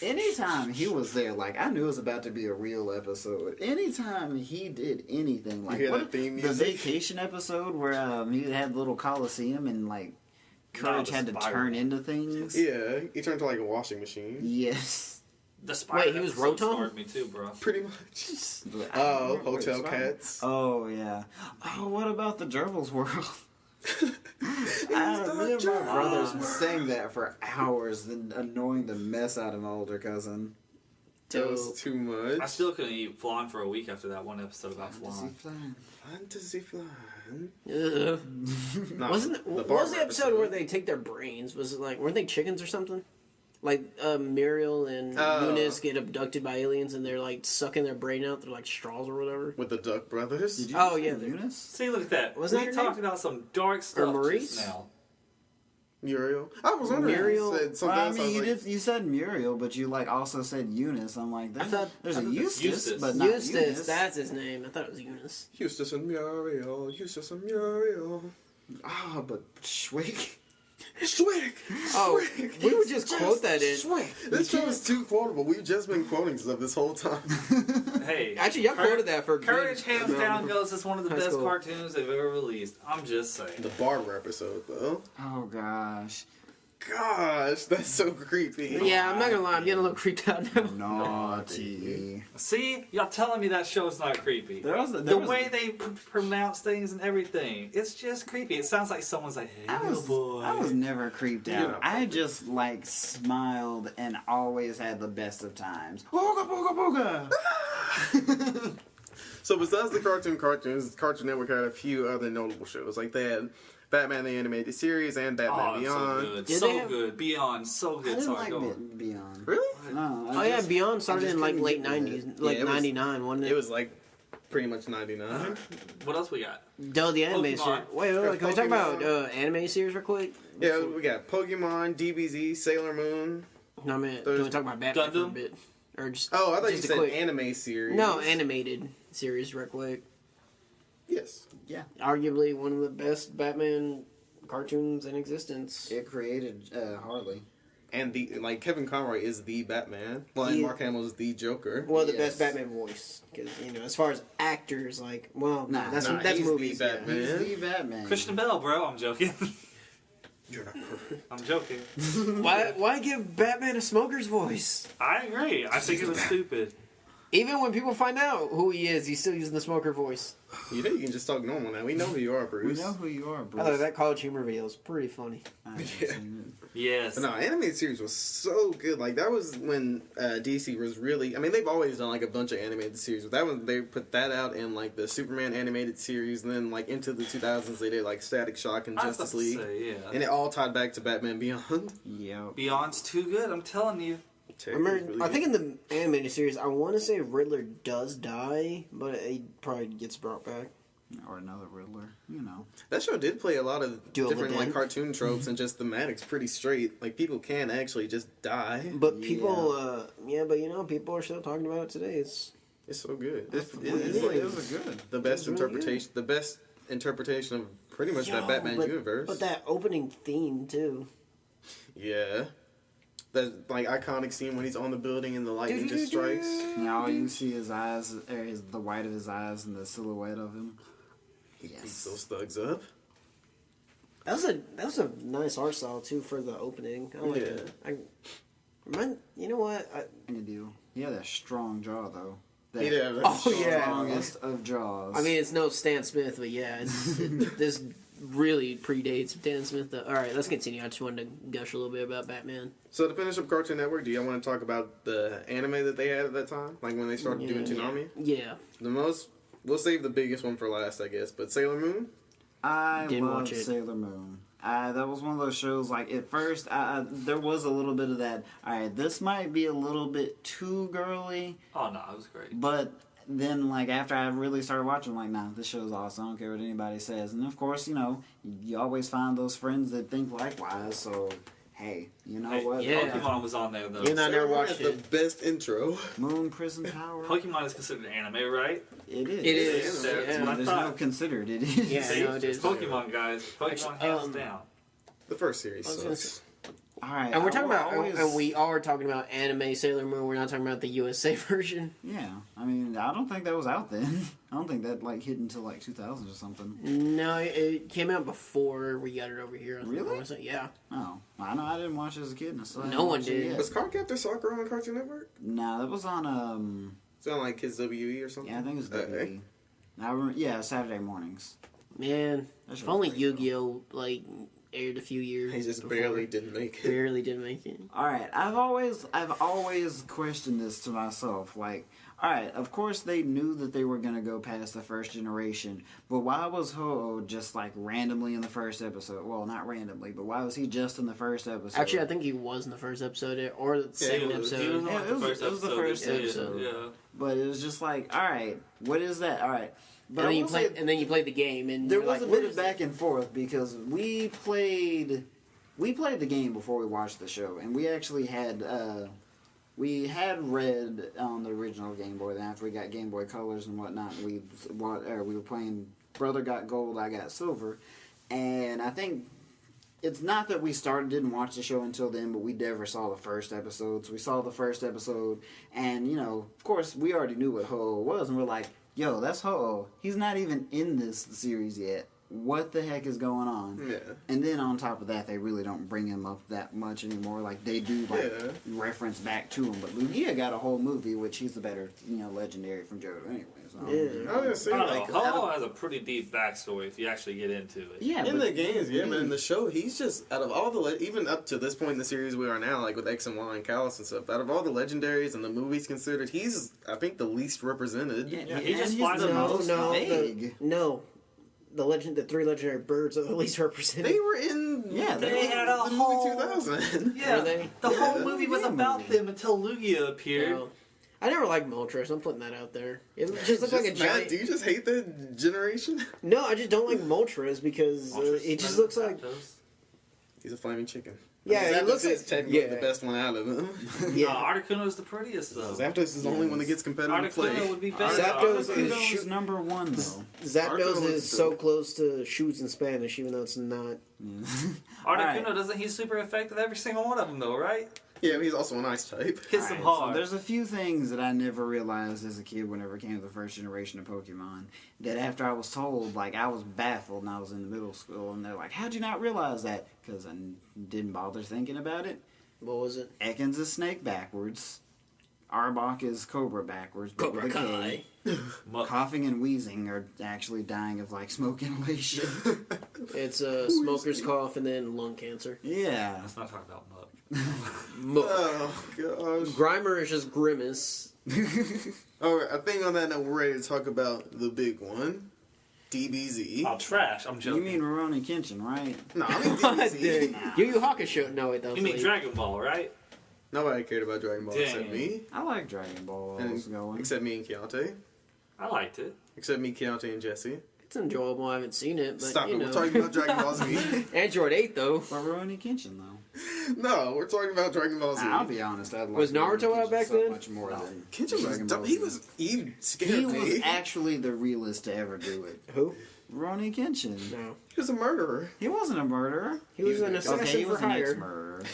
Anytime he was there, like I knew it was about to be a real episode. Anytime he did anything, like
hear
what,
that theme
the
music?
vacation episode where he had the little coliseum and like Courage
the
had to
spiral.
turn into things.
Yeah, he turned to like a washing machine.
Yes.
The spider
he was
episode
Rotom?
scarred me too, bro.
Pretty much.
I don't
Oh,
remember what
Hotel
it's from.
Cats.
Oh yeah. Oh, what about the Gerbils world? Me and my brothers sang that for hours, then annoying the mess out of my older cousin.
That was too much.
I still couldn't eat flan for a week after that one episode about flan.
Fantasy flying.
Ugh.
No,
Wasn't
the
what
Barbara
was the episode where they take their brains? Was it like weren't they chickens or something? Like Muriel and
Oh.
Eunice get abducted by aliens and they're like sucking their brain out. They're like straws or whatever.
with the Duck Brothers?
Did you
Oh,
say
yeah,
Eunice?
See, look at that.
Wasn't
We
that her
talked about some dark stuff
Maurice?
just now.
Muriel. I was wondering.
Muriel-
You said something
Well, I
else.
mean,
was
you
like,
did. You said Muriel, but you like also said Eunice. I'm like,
I thought
there's
I
a
thought that's
Eustace,
Eustace.
but not
Eustace,
Eunice.
that's his name. I thought it was Eunice.
Eustace and Muriel. Eustace and Muriel.
Ah, but Schwick.
Schwick.
Oh,
Schwick.
we would just quote that in.
Schwick.
This show is too quotable. We've just been quoting stuff this whole time.
Hey,
Actually, y'all quoted that for a
Courage
big
hands
amount
down
of-
goes as one of the
high
best
school.
cartoons they've ever released. I'm just saying.
The Barbara episode, though.
Oh gosh.
Gosh, that's so creepy.
Yeah, I'm not gonna lie, I'm getting a little creeped out now.
Naughty.
See, y'all telling me that show's not creepy. The way they pronounce things and everything, it's just creepy. It sounds like someone's like, "Hey,
I
little boy."
was never creeped
You're
out.
not
I just like smiled and always had the best of times. Ooga booga booga.
So besides the cartoons, Cartoon Network had a few other notable shows. Like they had Batman the Animated Series and Batman
Oh, it's
Beyond.
so good.
Did
So
they have-
good. Beyond, so
I
good.
didn't
Sorry,
like
go on.
Beyond.
Really?
No.
Oh yeah, Beyond started
just
in like
couldn't
late
get with
'90s,
it.
like
Yeah, it was-
'99, wasn't it?
It was like pretty much 99.
What else we got?
Duh, the anime
Pokemon.
series. Wait, can we talk about
Pokemon.
anime series real quick?
Yeah, we got Pokemon, DBZ, Sailor Moon.
No, I mean,
There's
can we talk about Batman for a
Gundam?
bit? Or just
Oh, I thought you
just a
said
quick-
anime series.
No, animated series real quick.
Yes.
Yeah.
Arguably one of the best Batman cartoons in existence.
It created Harley.
And Kevin Conroy is the Batman. Well,
Yeah.
and Mark Hamill is the Joker.
Well, the
Yes.
best Batman voice, because as far as actors, that's
Nah,
that's
he's the
movies. yeah.
Batman.
He's the Batman.
Christian Bell, bro. I'm joking.
You're not perfect.
I'm joking.
Why give Batman a smoker's voice?
I agree. I think it was stupid.
Even when people find out who he is, he's still using the smoker voice.
You know you can just talk normal now. We know who you are,
We
Bruce.
know who you are,
I
Bruce.
thought that college humor video was pretty funny.
I haven't
Yeah.
seen
Yes.
But no, animated series was so good. Like that was when DC was really. I mean, they've always done like a bunch of animated series, but that one they put that out in like the Superman animated series, and then like into the 2000s they did like Static Shock and
I was about
Justice
to
League,
say, yeah.
and it all tied back to Batman Beyond.
it. Yep.
Beyond's too good. I'm telling you.
I think in the animated series, I want to say Riddler does die, but he probably gets brought back.
Or another Riddler, you know.
that show did play a lot of
Duel of
different
the
like
Dead.
cartoon tropes and just thematics pretty straight. Like people can actually just die.
But people, people are still talking about it today. It's
It's so good. It
It
is like
was a good.
the best
It's really
interpretation. The best interpretation of pretty much that Batman
but,
universe.
But that opening theme too.
Yeah. That like iconic scene when he's on the building and the lightning just strikes.
Now all you see is eyes, or the white of his eyes and the silhouette of him.
He beats
Yes.
those thugs up.
That was a nice art style too for the opening. I like it. You know what?
Good deal. He had a strong jaw though. That
He did have that
Oh, yeah.
strongest of jaws.
I mean, it's no Stan Smith, but yeah, this really predates Stan Smith. All right, let's continue. I just wanted to gush a little bit about Batman.
So to finish up Cartoon Network, do y'all want to talk about the anime that they had at that time? Like when they started doing Toonami?
Yeah.
We'll save the biggest one for last, I guess. But Sailor Moon?
I
Didn't
love
watch it.
Sailor Moon. That was one of those shows, like, at first, there was a little bit of that, alright, this might be a little bit too girly,
Oh no, it was great.
but then, like, after I really started watching, I'm like, nah, this show's awesome. I don't care what anybody says. And, of course, you know, you always find those friends that think likewise, so, hey, you know what?
yeah.
Pokemon was on there, though.
You know, I never
Sailor Moon
watched
had
it.
the best intro.
Moon Prison Power?
Pokemon is considered anime, right?
It is.
It is.
That's
Yeah.
what I
There's
thought.
no considered. It is.
Yeah,
See?
no, it is.
Pokemon, guys. Pokemon
Actually,
hands down.
The first series
I was gonna
sucks.
All right.
And we're talking about,
always-
and we are talking about anime Sailor Moon. We're not talking about the USA version.
Yeah, I mean, I don't think that was out then. I don't think that like hit until like 2000 or something.
No, it came out before we got it over here.
Really?
Yeah.
Oh, I know. I didn't watch it as a kid. And I still
No
haven't
one
watched it
did.
yet.
Was Cardcaptor Sakura on Cartoon Network?
Nah, that was on
Is that on like Kids WE or something?
Yeah, I think it was
Okay.
WWE. Yeah, Saturday mornings.
Man,
That shit
if only
was pretty
Yu-Gi-Oh like aired a few years.
He just
before.
barely didn't make it.
barely didn't make it.
All right, I've always questioned this to myself. Like, all right, of course they knew that they were gonna go past the first generation, but why was Ho just like randomly in the first episode? Well, not randomly, but why was he just in the first episode?
Actually, I think he was in the first episode or the second
he was.
episode.
He was on
Yeah,
like
it
the
was-
first
it was the
episode.
first
Yeah,
episode.
Yeah.
But it was just like, all right, what is that? All right, but
and
I
then you
will
played,
say-
and then you played the game, and
There
you're
was
like,
a
what
bit
is
of back and forth because we played the game before we watched the show, and we actually had Red on the original Game Boy. Then after we got Game Boy Colors and whatnot, we were playing. Brother got gold, I got silver, and I think. It's not that we didn't watch the show until then, but we never saw the first episode. So we saw the first episode, and, you know, of course, we already knew what Ho-Oh was, and we're like, yo, that's Ho-Oh. He's not even in this series yet. What the heck is going on?
Yeah.
And then on top of that, they really don't bring him up that much anymore. Like, they do, like, reference back to him. But Lugia got a whole movie, which he's the better, you know, legendary from Johto anyway. So,
Yeah.
I was gonna say,
I don't
like,
know. Ho-Oh has a pretty deep backstory if you actually get into it.
Yeah,
in
but
the games, yeah, but in the show, he's just, out of all the, even up to this point in the series we are now, like with X and Y and Callus and stuff, out of all the legendaries and the movies considered, he's, I think, the least represented.
Yeah,
he just
he's
flies
the
around.
most vague.
The three legendary birds are at least represented.
They were in
Yeah,
They had a
the
whole-
movie 2000.
Yeah,
Were they?
the whole
Yeah.
movie was about them until Lugia appeared.
No. I never liked Moltres. I'm putting that out there. It just looked like a
Matt,
giant.
do you just hate the generation?
No, I just don't like Moltres because it just looks like.
He's a flaming chicken.
Yeah, he
Zapdos
looks
is
like
technically
yeah.
the best one out of them.
Yeah.
Articuno is the prettiest though.
Zapdos is the only one that gets competitive play.
Articuno would be better.
Zapdos is
Articuno's number one, though.
Zapdos
Articuno
is
is
so
good.
close to shoots in Spanish, even though it's not.
Articuno, doesn't he super effective every single one of them though, right?
Yeah, but he's also an ice type.
Hits them
Alright, so
hard.
there's a few things that I never realized as a kid whenever it came to the first generation of Pokemon. That after I was told, like, I was baffled and I was in the middle school, and they're like, how'd you not realize that? Because I didn't bother thinking about it.
What was it?
Ekans is snake backwards. Arbok is cobra backwards. But
Cobra
with a
Kai.
K.
Muck.
Coughing and wheezing are actually dying of, like, smoke inhalation.
It's a smoker's cough and then lung cancer.
Yeah.
Let's not talk about Muck.
Mo-
Oh, gosh.
Grimer is just grimace.
Alright, I think on that note, we're ready to talk about the big one. DBZ.
Oh, trash. I'm
You
joking.
mean Rurouni Kenshin, right?
No, I mean DBZ.
Yu Yu Hakusho. No, wait, that was
You mean
late.
Dragon Ball, right?
Nobody cared about Dragon Ball except
Dang.
me.
I like Dragon Ball while I was going.
Except me and Keontae.
I liked it.
Except me, Keontae, and Jesse.
It's enjoyable. I haven't seen it, but
Stop
you
it,
know.
we're talking about Dragon Ball Z.
Android 8 though.
But Rurouni Kenshin, though.
No, we're talking about Dragon Ball Z.
I'll be honest. I
Was Naruto out back
so
then?
much more than
Kenshin was
Dragon
dumb.
Ball
He
Z.
scared
He
me.
was actually the realest to ever do it.
Who?
Rurouni Kenshin.
No.
He was a murderer.
He wasn't a murderer.
He was an assassin
Okay, he
for
was an
hire.
ex-murderer.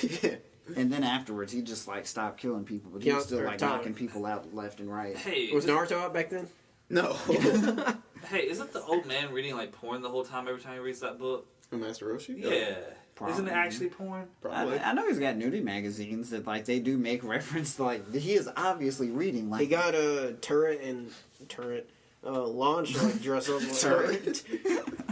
And then afterwards, he just like stopped killing people, but he
Yeah,
was still
or
like
Tyler.
knocking people out left and right.
Hey,
Was Naruto out back then?
No.
hey, isn't the old man reading like porn the whole time every time he reads that book?
Who, Master Roshi?
Yeah.
Probably.
Isn't it actually porn?
Probably.
I know he's got nudie magazines that like they do make reference to like he is obviously reading like
He got a turret launch like dress up like
Turret.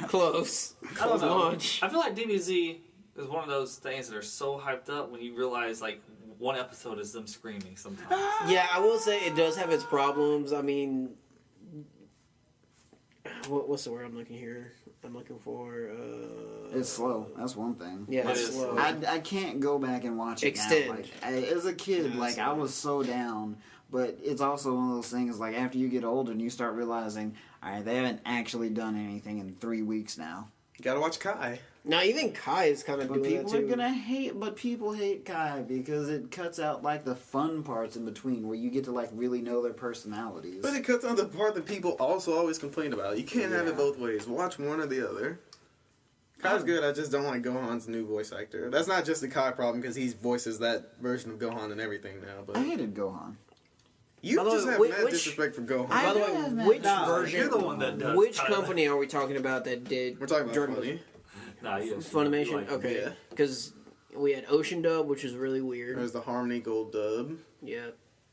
Close.
I don't know.
Launch.
I feel like DBZ is one of those things that are so hyped up when you realize like one episode is them screaming sometimes.
Yeah, I will say it does have its problems. I mean, what's the word I'm looking here? I'm looking for.
it's slow. That's one thing.
Yeah,
It
it's
is.
slow.
I can't go back and watch it
Extend.
now. Like as a kid,
Yeah,
like I was so down, But it's also one of those things, like, after you get older and you start realizing, all right, they haven't actually done anything in 3 weeks now.
You gotta watch Kai.
Now, even Kai is kind of
But
doing that,
people are
too.
gonna hate, but people hate Kai because it cuts out, like, the fun parts in between where you get to, like, really know their personalities.
But it cuts out the part that people also always complain about. You can't have it both ways. Watch one or the other. Kai's good, I just don't like Gohan's new voice actor. That's not just a Kai problem, because he voices that version of Gohan and everything now. But
I hated Gohan.
you
By the
just
way,
have
which-
mad disrespect for Gohan.
By the
I have
way,
that-
which
Nah,
version?
You're the one that does.
Which
Tyler.
company are we talking about that did?
We're talking about
Jordan
funny.
Nah, you
Funimation.
like-
Okay,
yeah.
because we had Ocean Dub, which is really weird.
There's the Harmony Gold dub.
Yeah,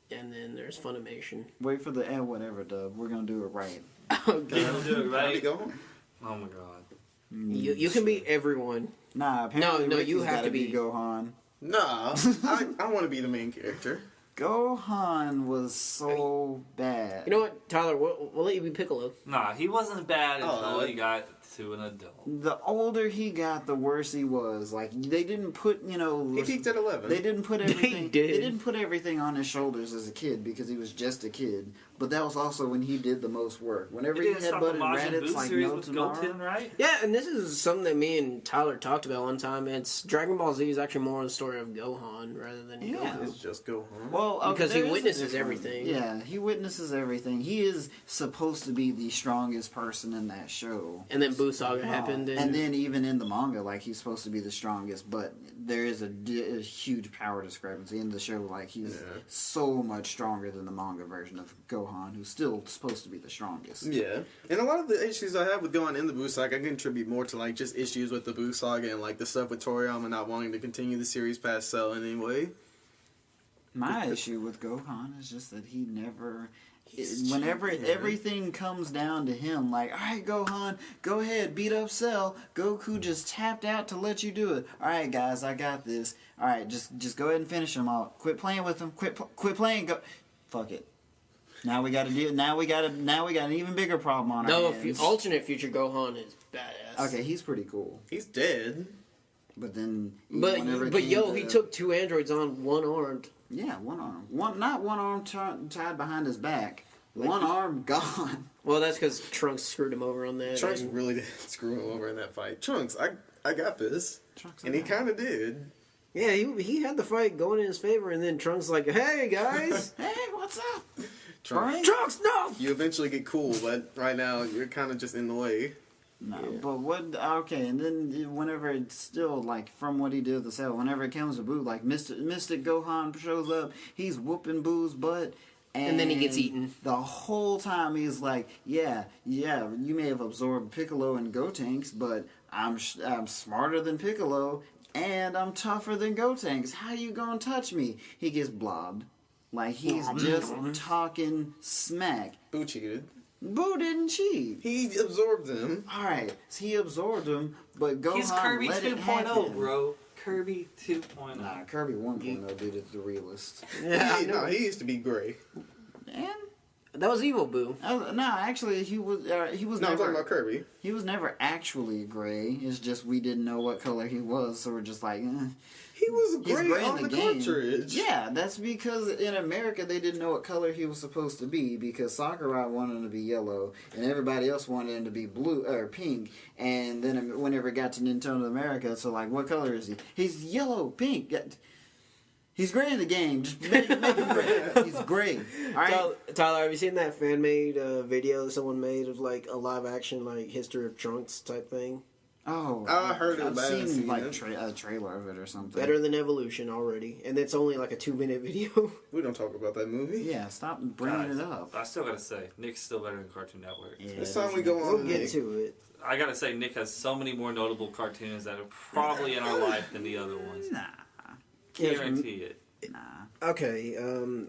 and then there's Funimation.
Wait for the whatever dub. We're gonna do it right.
Okay.
People do it
Harmony
right.
Gold?
Oh my god.
You can be everyone.
Nah, apparently
No,
Ricky's
you have
gotta
to be-
Gohan.
Nah, I want to be the main character.
Gohan was so bad.
You know what, Tyler? We'll let you be Piccolo.
Nah, he wasn't bad until
Oh,
he got to an adult.
The older he got, the worse he was. Like, they didn't put,
He peaked at 11.
They didn't put everything.
did.
They didn't put everything on his shoulders as a kid because he was just a kid. But that was also when he did the most work. Whenever
He
he
didn't
had
stop the
butted
Majin
Raditz
Buu
like
series
no
with
tomorrow.
Goten, right?
Yeah, and this is something that me and Tyler talked about one time. It's Dragon Ball Z is actually more of the story of Gohan rather than
Yeah.
Goku.
It's just Gohan.
Well, okay,
Because he
there is a
witnesses
difference.
everything.
Yeah, he witnesses everything. He is supposed to be the strongest person in that show.
And then Buu Saga happened.
And then even in the manga, like, he's supposed to be the strongest, but there is a huge power discrepancy in the show. Like, he's so much stronger than the manga version of Gohan, who's still supposed to be the strongest.
Yeah, and a lot of the issues I have with Gohan in the Buu Saga, I can attribute more to like just issues with the Buu Saga and like the stuff with Toriyama not wanting to continue the series past Cell in any way.
My issue with Gohan is just that he never... Whenever everything comes down to him, like, alright, Gohan, go ahead, beat up Cell. Goku just tapped out to let you do it. Alright, guys, I got this. Alright, just go ahead and finish him all. Quit playing with him. Quit playing. Go. Fuck it. Now we got to deal. Now we got an even bigger problem on our
no,
hands.
alternate future Gohan is badass.
Okay, he's pretty cool.
He's dead.
But then,
But
whenever
he took 2 androids on one armed.
Yeah, one arm. Not one arm tied behind his back. One arm gone.
Well, that's because Trunks screwed him over on that.
Trunks
and-
really did screw him over in that fight. Trunks, I got this.
Trunks
And he kind of did.
Yeah, he had the fight going in his favor, and then Trunks like, hey guys,
Hey, what's up?
Trunks,
Trunks, no!
you eventually get cool, but right now you're kind of just in the way.
No, but what? Okay, and then whenever it's still like from what he did with the Cell, whenever it comes to Boo, like Mystic Gohan shows up, he's whooping Boo's butt,
And then he gets eaten.
The whole time he's like, yeah, you may have absorbed Piccolo and Gotenks, but I'm smarter than Piccolo and I'm tougher than Gotenks. How you gonna touch me? He gets blobbed, like he's just talking smack.
Boo cheated.
Boo didn't cheat.
He absorbed him.
Alright, so he absorbed him, but Gohan
He's Kirby
let it
2.0,
happen.
bro. Kirby 2.0.
Nah, Kirby 1.0 did it the realist.
Yeah,
He used to be gray.
And
that was evil Boo.
no, actually, he was
No, I'm talking
never
about Kirby.
he was never actually gray. It's just we didn't know what color he was, so we're just like,
He was
he's
gray
gray
on
in
the
the game.
cartridge.
Yeah, that's because in America they didn't know what color he was supposed to be because Sakurai wanted him to be yellow and everybody else wanted him to be blue or pink. And then whenever it got to Nintendo America, so like, what color is he? He's yellow, pink. He's gray in the game. Just make him gray. He's gray. All right.
Tyler, have you seen that fan made video that someone made of like a live action like History of Trunks type thing?
Oh,
I heard it,
I've
but I haven't
seen
seen
like
it.
a trailer of it or something.
Better than Evolution already, and it's only like a 2-minute video.
We don't talk about that movie.
Yeah, stop bringing it up.
I still gotta say, Nick's still better than Cartoon Network.
Yeah,
This time we go on.
We'll get to it.
I gotta say, Nick has so many more notable cartoons that are probably in our life than the other ones.
Nah,
Guarantee it.
nah.
Okay,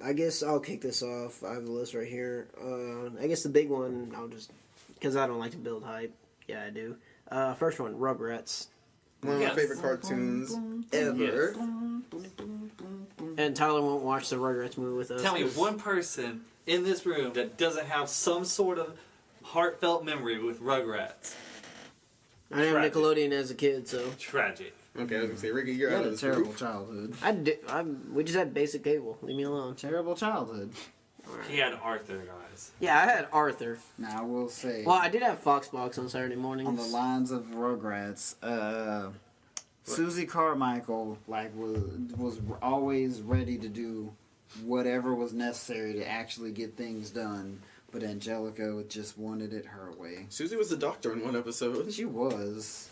I guess I'll kick this off. I have the list right here. I guess the big one, I'll just, because I don't like to build hype. Yeah, I do. First one, Rugrats.
One of
Yes.
my favorite cartoons ever.
And Tyler won't watch the Rugrats movie with us.
Tell me one person in this room that doesn't have some sort of heartfelt memory with Rugrats.
I didn't have
Tragic.
Nickelodeon as a kid, so
Tragic.
Okay, I was gonna say, Ricky, you're
You
out
had
of
a
this
terrible
group.
childhood.
we just had basic cable. Leave me alone.
Terrible childhood.
He had Arthur, guys.
Yeah, I had Arthur.
Now I will say,
Well, I did have Foxbox on Saturday mornings.
on the lines of Rugrats, Susie Carmichael was always ready to do whatever was necessary to actually get things done, but Angelica just wanted it her way.
Susie was the doctor in one episode.
She was.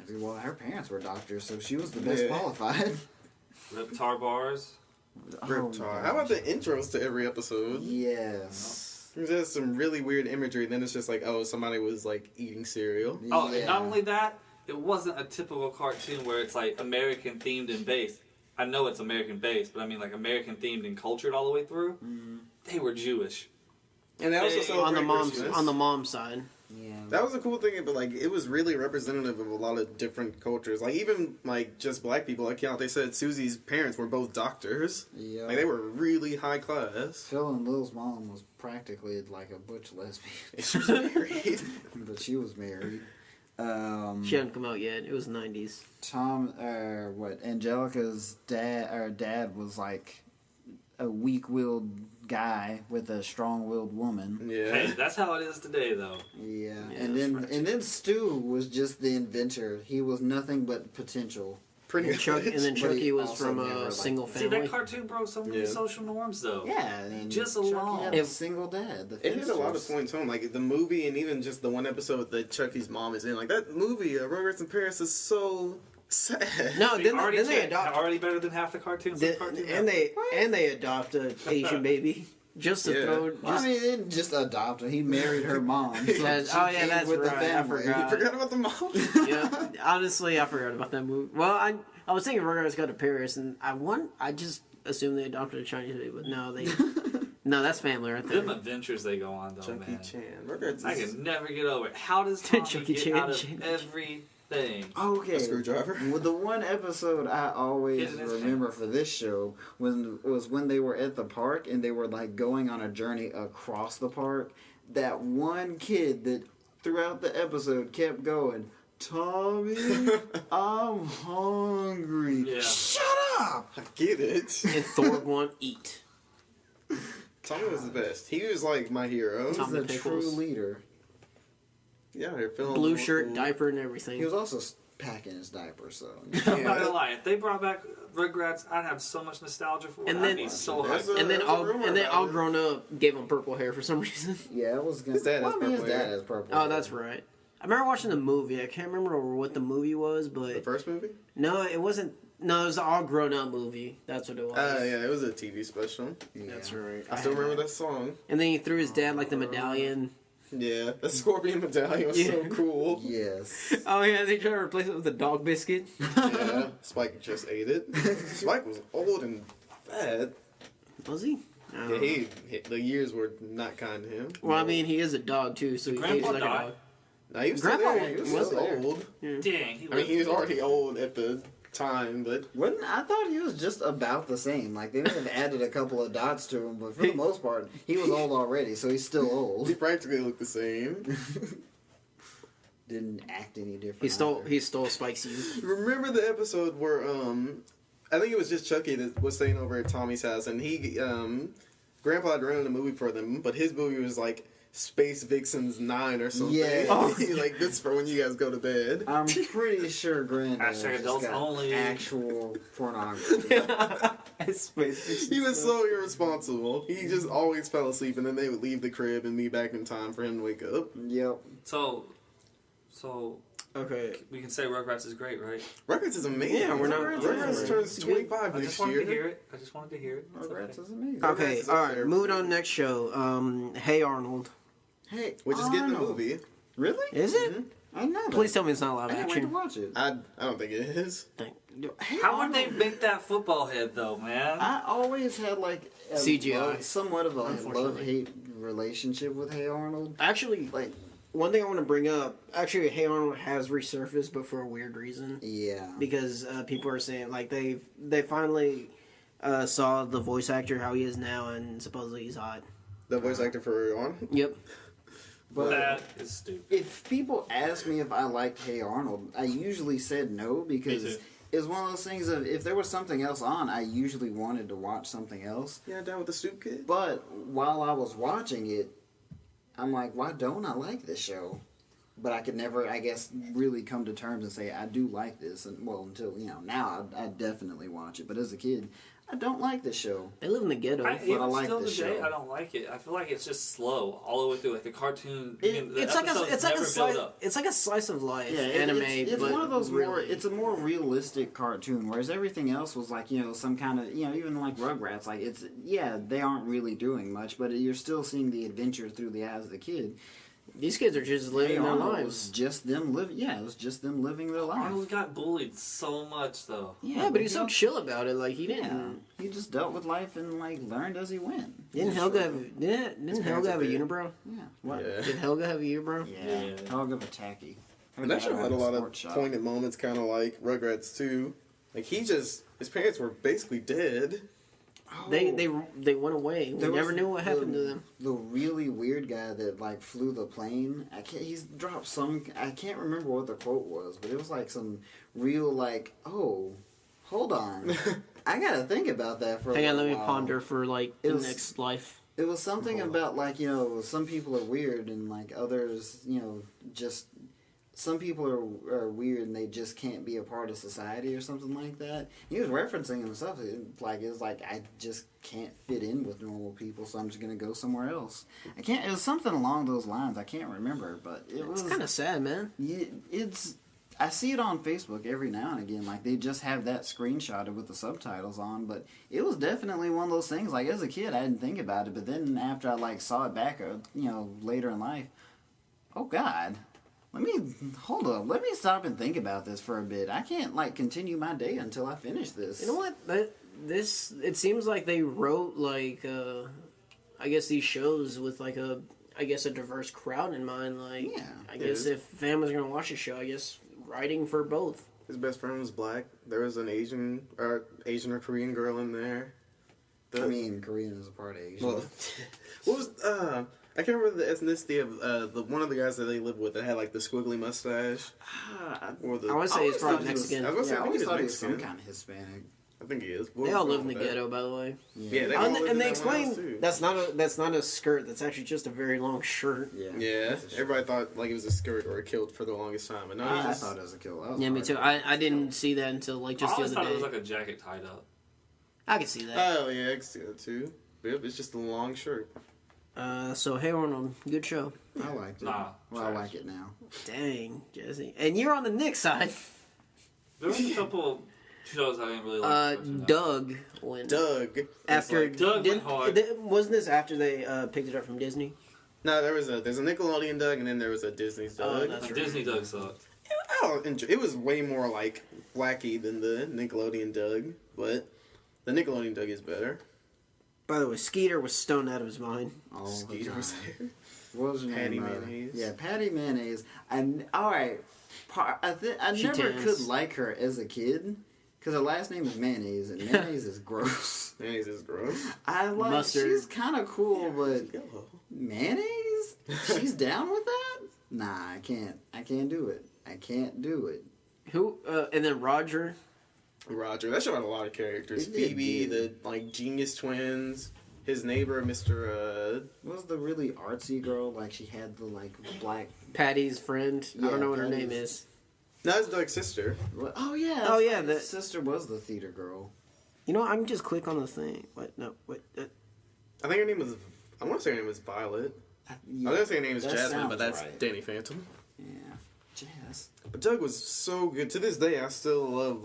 Well, her parents were doctors, so she was the best
Yeah.
qualified.
Riptar bars.
Riptar. How about the intros to every episode?
Yes.
There's some really weird imagery. Then it's just like, oh, somebody was like eating cereal.
Oh,
Yeah.
and not only that, it wasn't a typical cartoon where it's like American themed and based. I know it's American based, but I mean like American themed and cultured all the way through.
Mm-hmm.
They were Jewish.
And they also
Hey,
celebrated Christmas.
on the mom's side.
Yeah.
That was a cool thing, but like it was really representative of a lot of different cultures. Like even like just black people. Like they said, Susie's parents were both doctors.
Yeah.
Like they were really high class.
Phil and Lil's mom was practically like a butch lesbian,
She was married.
but she was married.
She hadn't come out yet. It was 90s.
Angelica's dad was like a weak-willed guy with a strong-willed woman.
Yeah.
Hey, that's how it is today, though.
Yeah,
Yeah,
and
that's
then Stu was just the inventor. He was nothing but potential.
Pretty
And Chuck,
much.
and then
But
Chucky
he
was
also
from
never,
a
like-
single
See,
family.
that cartoon broke so many
Yeah.
social norms, though.
Yeah, and
Just
Chucky
alone.
had a single dad. The
It hit a lot of
Finsters.
points home, like the movie and even just the one episode that Chucky's mom is in. Like that movie, Rugrats in Paris, is so sad.
No,
See,
then
already,
they adopt.
already better than half the cartoons. in
Then,
Cartoon
and
Network.
they adopt an Asian baby just to
Yeah.
throw.
Well,
Just,
I mean, he didn't just adopt him. He married her mom. So
That's-
she
oh, yeah,
came
that's
with the
right. I
family.
forgot.
You forgot about the mom.
yeah, honestly, I forgot about that movie. Well, I was thinking Rugrats got to Paris, and I just assumed they adopted a Chinese baby, but no, no, that's family right there.
Them adventures they go on, though,
Chucky
man.
Chan. Rugrats
I
is
can never get over it. How does Tommy
Chucky
get
Chan,
out of
Chan.
everything?
Okay.
a screwdriver.
Well, the one episode I always
Hidden his
remember for this show was when they were at the park and they were like going on a journey across the park. That one kid that throughout the episode kept going, "Tommy, I'm hungry."
Yeah.
Shut up!
I get it.
And Thor won't eat.
Tommy was the best. He was like my hero.
He's
Tommy
a true
Pickles.
leader.
Yeah, they're filming
Blue
the
shirt,
whole-
diaper, and everything.
He was also packing his diaper, so.
I'm not gonna lie. If they brought back Rugrats, I'd have so much nostalgia for it.
And
I'd
then-
be so
There's
hyped.
a-
and then
There's a rumor about it.
grown up gave him purple hair for some reason.
Yeah, it was gonna.
His dad has
well, I mean, his
purple
dad
hair.
has purple.
Oh,
hair.
that's right. I remember watching the movie. I can't remember what the movie was,
The
but
first movie?
no, it wasn't. No, it was the all grown up movie. That's what it was.
Yeah, it was a TV special.
Yeah.
That's right.
I still remember that song.
And then he threw his dad like the medallion.
Yeah, the scorpion medallion was so
Yeah.
cool.
Yes.
Oh yeah, they tried to replace it with a dog biscuit.
Yeah, Spike just ate it. Spike was old and fat.
Was he? I don't
Yeah,
know.
the years were not kind to him.
Well, I mean, he is a dog too, so he
Grandpa
aged like a
died.
dog.
No, he was still
Grandpa
there. He was
was
still
there.
old.
Yeah.
Dang.
I mean, he was already old at the time, but
Wasn't I thought he was just about the same. Like they may have added a couple of dots to him, but for the most part, he was old already, so he's still
he
old.
practically looked the same.
Didn't act any different.
He stole Spike's youth.
Remember the episode where I think it was just Chucky that was staying over at Tommy's house, and he Grandpa had rented a movie for them, but his movie was like Space Vixens 9 or something.
Yeah.
He's like, this is for when you guys go to bed.
I'm pretty sure Granddad
Hashtag
just
adults
got
only.
actual pornography.
He was so irresponsible. He just always fell asleep, and then they would leave the crib and be back in time for him to wake up.
Yep.
So
Okay.
we can say Rugrats is great, right?
Rugrats is amazing.
Yeah, we're not-
Rugrats
yeah.
turns 25
I
next
just wanted to
year.
hear it. I just wanted to hear it. It's
Rugrats
okay.
is amazing.
Okay.
is
All
up
right.
there.
Moving on. Next show. Hey Arnold.
Hey,
Which is getting the
Arnold.
movie.
Really?
Is it?
I know. That.
Please tell me it's not live
I can't wait to
action.
watch it.
I don't think it is.
Thank-
Hey,
How would they
Arnold.
make that football head though, man?
I always had like a
CGI.
somewhat of a
Unfortunately.
love-hate relationship with Hey Arnold.
Actually,
Like,
one thing I want to bring up. Actually, Hey Arnold has resurfaced, but for a weird reason.
yeah.
Because people are saying like they finally saw the voice actor how he is now, and supposedly he's hot.
The voice actor for Arnold.
Yep.
But
That is stupid.
if people ask me if I liked Hey Arnold, I usually said no because
Me too.
it's one of those things of if there was something else on, I usually wanted to watch something else.
Yeah, down with the Stoop Kid.
But while I was watching it, I'm like, why don't I like this show? But I could never, I guess, really come to terms and say I do like this. And well, until now, I definitely watch it. But as a kid, I don't like this show.
They live in the ghetto.
Even
I like
still
this
today,
show.
I don't like it. I feel like it's just slow all the way through. Like the cartoon,
It's like a slice of life anime.
It's
but
one of those
really,
more. It's a more realistic cartoon, whereas everything else was like some kind of even like Rugrats. Like they aren't really doing much, but you're still seeing the adventure through the eyes of the kid.
These kids are just living their lives.
It was just them living. Yeah, it was just them living their life.
Arnold got bullied so much though.
Yeah, but he's so chill about it. Like he didn't.
Yeah, he just dealt with life and like learned as he went.
Didn't Helga have a unibrow?
Yeah. What?
Yeah.
Did Helga have a unibrow?
Yeah. Helga Pataki.
And that show had a lot of poignant moments, kind of like Rugrats too. Like his parents were basically dead.
Oh.
They went away. We never knew what happened to them.
The really weird guy that like flew the plane. He's dropped some. I can't remember what the quote was, but it was like some real like, oh, hold on, I gotta think about that for.
Hang on, let me
while.
ponder for like the next life.
It was something about like some people are weird and like others just. Some people are weird and they just can't be a part of society or something like that. He was referencing himself. It's like I just can't fit in with normal people, so I'm just going to go somewhere else. I can't. It was something along those lines. I can't remember, but
It's kind of sad, man.
I see it on Facebook every now and again. Like they just have that screenshotted with the subtitles on, but it was definitely one of those things. Like as a kid, I didn't think about it, but then after I like saw it back, later in life, oh God. Hold up. Let me stop and think about this for a bit. I can't continue my day until I finish this.
You know what? It seems like they wrote I guess these shows with a diverse crowd in mind. Like,
yeah,
I guess if families are gonna watch the show, I guess writing for both.
His best friend was black. There was an Asian or Korean girl in there.
Korean is a part of Asian.
Well, what was I can't remember the ethnicity of one of the guys that they lived with that had like the squiggly mustache.
I want to say he's probably Mexican.
I was
I
think
thought he
he's
was some
Mexican.
kind of Hispanic.
I think he is.
They all live in the ghetto, by the way.
Yeah, they all live in
and they
that
explain
one house, too.
that's not a skirt. That's actually just a very long shirt.
Yeah, everybody thought like it was a skirt or a kilt for the longest time, but no,
I thought it was a kilt.
Yeah, me too. I didn't see that until just the other day.
I thought it was like a jacket tied up.
I could see that.
Oh yeah, I can see that too. But yep, it's just a long shirt.
So Hey Arnold, good show.
I liked it.
Nah,
I like it now.
Dang, Jesse, and you're on the Nick side.
There was a couple shows I didn't really like.
Doug went.
Doug.
After
Doug went hard.
Wasn't this after they picked it up from Disney?
No, there's a Nickelodeon Doug, and then there was a Disney's Doug.
That's right.
Disney Doug sucked.
It was way more like wacky than the Nickelodeon Doug, but the Nickelodeon Doug is better.
By the way, Skeeter was stoned out of his mind.
Oh,
Skeeter was there.
What was her
Patty
name?
Mayonnaise.
Yeah, Patty Mayonnaise. All right. I
She
never
tans.
could like her as a kid because her last name is Mayonnaise, and mayonnaise is gross.
Mayonnaise is gross.
Mustard.
She's kind of cool, but
Yellow.
mayonnaise? She's down with that? Nah, I can't. I can't do it. I can't do it.
Who? And then Roger.
Roger. That show had a lot of characters.
It did,
Phoebe,
dude.
the genius twins, his neighbor, Mr.
What was the really artsy girl? Like she had the black.
Patty's friend. I don't know what her name
Patty's-
is.
No, that's Doug's sister.
What? Oh yeah.
Oh, yeah,
His
the-
sister was the theater girl.
You know, I'm just click on the thing. What? No. What?
I think her name was. I want to say her name was Violet.
Yeah,
I was gonna say her name is
that
Jasmine, but
sounds
that's
right.
Danny Phantom.
Yeah, Jazz.
But Doug was so good. To this day, I still love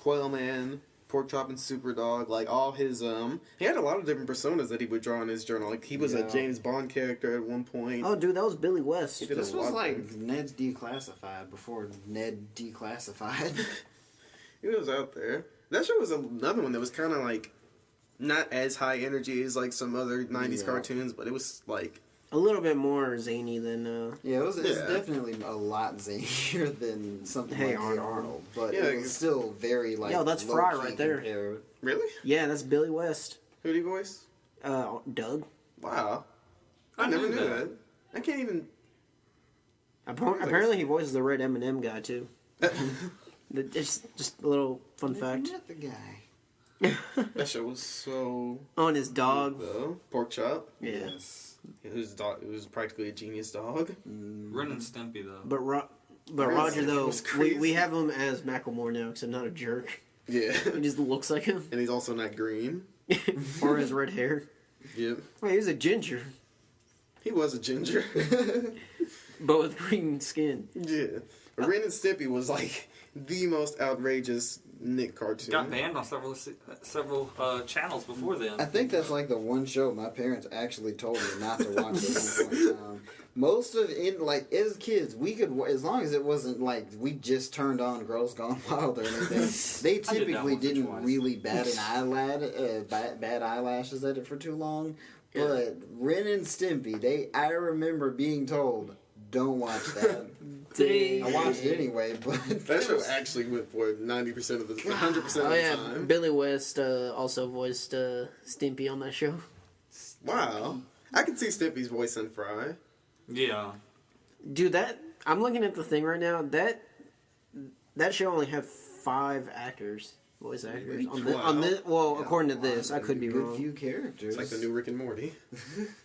Quail Man, Pork Chop, and Super Dog. Like all his he had a lot of different personas that he would draw in his journal. Like he was a
Yeah.
James Bond character at one point.
Oh, dude, that was Billy West.
He did
This
a
was
lot
like
there.
Ned's Declassified before Ned Declassified.
He was out there. That show was another one that was kind of not as high energy as some other 90s
Yeah.
cartoons, but it was
A little bit more zany than.
Yeah, it's
Yeah.
definitely a lot zanier than something
Hey
like Hey
Arnold.
Arnold, but
Yeah,
it was still very
Yo, that's
low
Fry
key
right there.
compared.
really?
Yeah, that's Billy West.
Who did he voice?
Doug.
Wow, I never knew that. I can't even.
Apparently, he voices the Red M&M guy too. Just a little fun fact.
Met the guy.
That show was so
On his dog.
good, though. Pork chop.
Yeah.
Yes.
It was practically a genius dog.
Ren and Stimpy though.
But
Ren
Roger, though,
was crazy.
we have him as Macklemore now, because I'm not a jerk.
Yeah.
He just looks like him.
And he's also not green.
Or his red hair.
Yep.
Wait, he's a ginger.
He was a ginger.
But with green skin.
Yeah. But Ren and Stimpy was like the most outrageous Nick cartoon.
Got banned on several channels before then.
I think that's like the one show my parents actually told me not to watch at one point in time. Most of it, like, as kids, we could, as long as it wasn't like we just turned on Girls Gone Wild or anything, they typically didn't really bat eyelashes at it for too long.
Yeah.
But Ren and Stimpy, I remember being told, don't watch that. I watched it anyway, but
That show actually went for 90% of the 100% of
Oh
the
yeah,
time.
Billy West also voiced Stimpy on that show.
Wow. I can see Stimpy's voice in Fry.
Yeah.
Dude, I'm looking at the thing right now. That show only had 5 actors, voice actors.
Wow.
According to this, I could be
good
wrong.
few characters.
It's like the new Rick and Morty.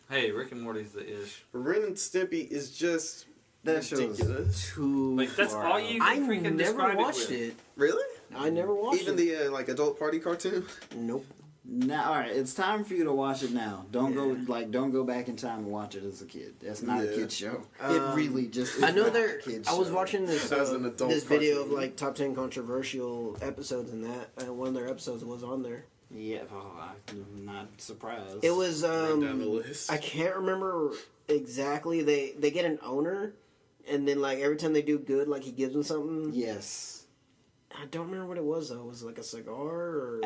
Hey, Rick and Morty's the ish.
Ren and Stimpy is just
that show's
ridiculous.
too.
Like that's
far
all
out.
you
I
can freaking
never
describe
watched
it with.
it.
Really?
I never watched
Even
it.
the like adult party cartoon?
Nope.
Now, all right, it's time for you to watch it now. Don't go back in time and watch it as a kid. That's not a kid show. It really just. Is
I know
not
there.
a kid
I was
show.
watching this
That was an adult
this video of
cartoon.
like top 10 controversial episodes, and one of their episodes was on there.
Yeah, I'm not surprised.
It was
Right down the list.
I can't remember exactly. They get an owner, and then like every time they do good, like he gives them something.
Yes.
I don't remember what it was though. Was it like a cigar or?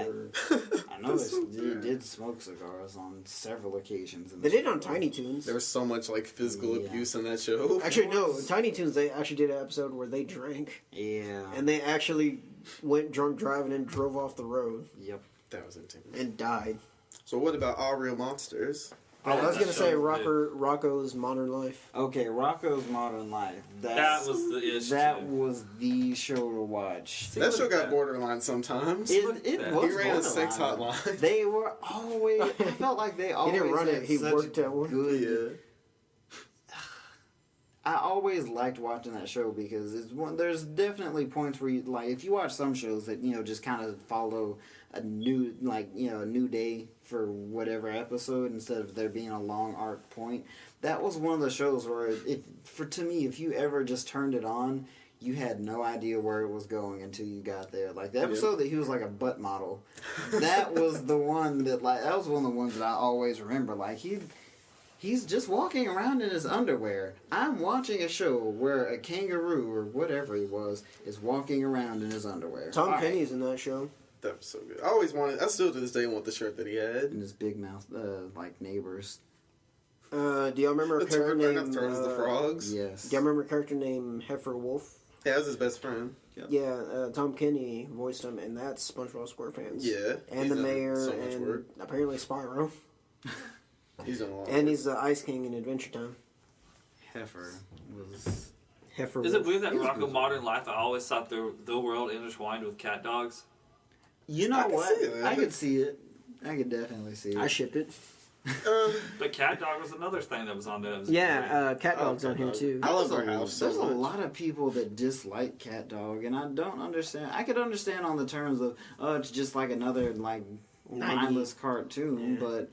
I know they did smoke cigars on several occasions. In
They
the
did on
show.
Tiny Toons.
There was so much like physical
Yeah.
abuse in that show.
Actually, no. Tiny Toons. They actually did an episode where they drank,
Yeah.
and they actually went drunk driving and drove off the road
Yep.
That was intense.
and died.
So what about All Real Monsters?
I was
that
gonna say
show was good.
Rocco's Modern Life.
Okay, Rocco's Modern Life.
That was the ish.
That
too.
was the show to watch.
That show
look
got
at-
borderline sometimes.
It
that.
was
He ran a sex
borderline.
hotline.
They were always. I felt like they
He
always.
didn't run
had
it. He
such
worked at one.
good.
Yeah.
I always liked watching that show because there's definitely points where you like if you watch some shows that just kind of follow a new new day for whatever episode instead of there being a long arc point. That was one of the shows where to me if you ever just turned it on, you had no idea where it was going until you got there. Like the episode that he was like a butt model, that was the one that that was one of the ones that I always remember. Like He's just walking around in his underwear. I'm watching a show where a kangaroo, or whatever he was, is walking around in his underwear.
Tom
All
Kenny's in that show.
That was so good. I always wanted. I still to this day want the shirt that he had.
And his big mouth, like neighbors.
Do y'all remember a
The
character
turn,
named?
not turns, the frogs.
Yes.
Do y'all remember a character named Heifer Wolf?
Yeah, that was his best friend.
Yeah, Tom Kenny voiced him, and that's SpongeBob SquarePants.
Yeah,
and
he's
the
done
mayor,
so much
and
work.
apparently Spyro,
He's done a lot.
and he's the Ice King in Adventure Time.
Heifer was.
Heifer
Is
Wolf.
it weird that
He's
Rocco
good.
Modern Life? I always thought the world intertwined with cat dogs.
You know
I can
what?
see that.
I could see it. I could definitely see it.
I shipped it.
But cat dog was another thing that was on there. That was
Yeah, Cat
Oh,
Dog's on
Cat
here
Dog.
too.
I love our house so
There's a
much.
lot of people that dislike Cat Dog, and I don't understand. I could understand on the terms of, it's just like another mindless cartoon, but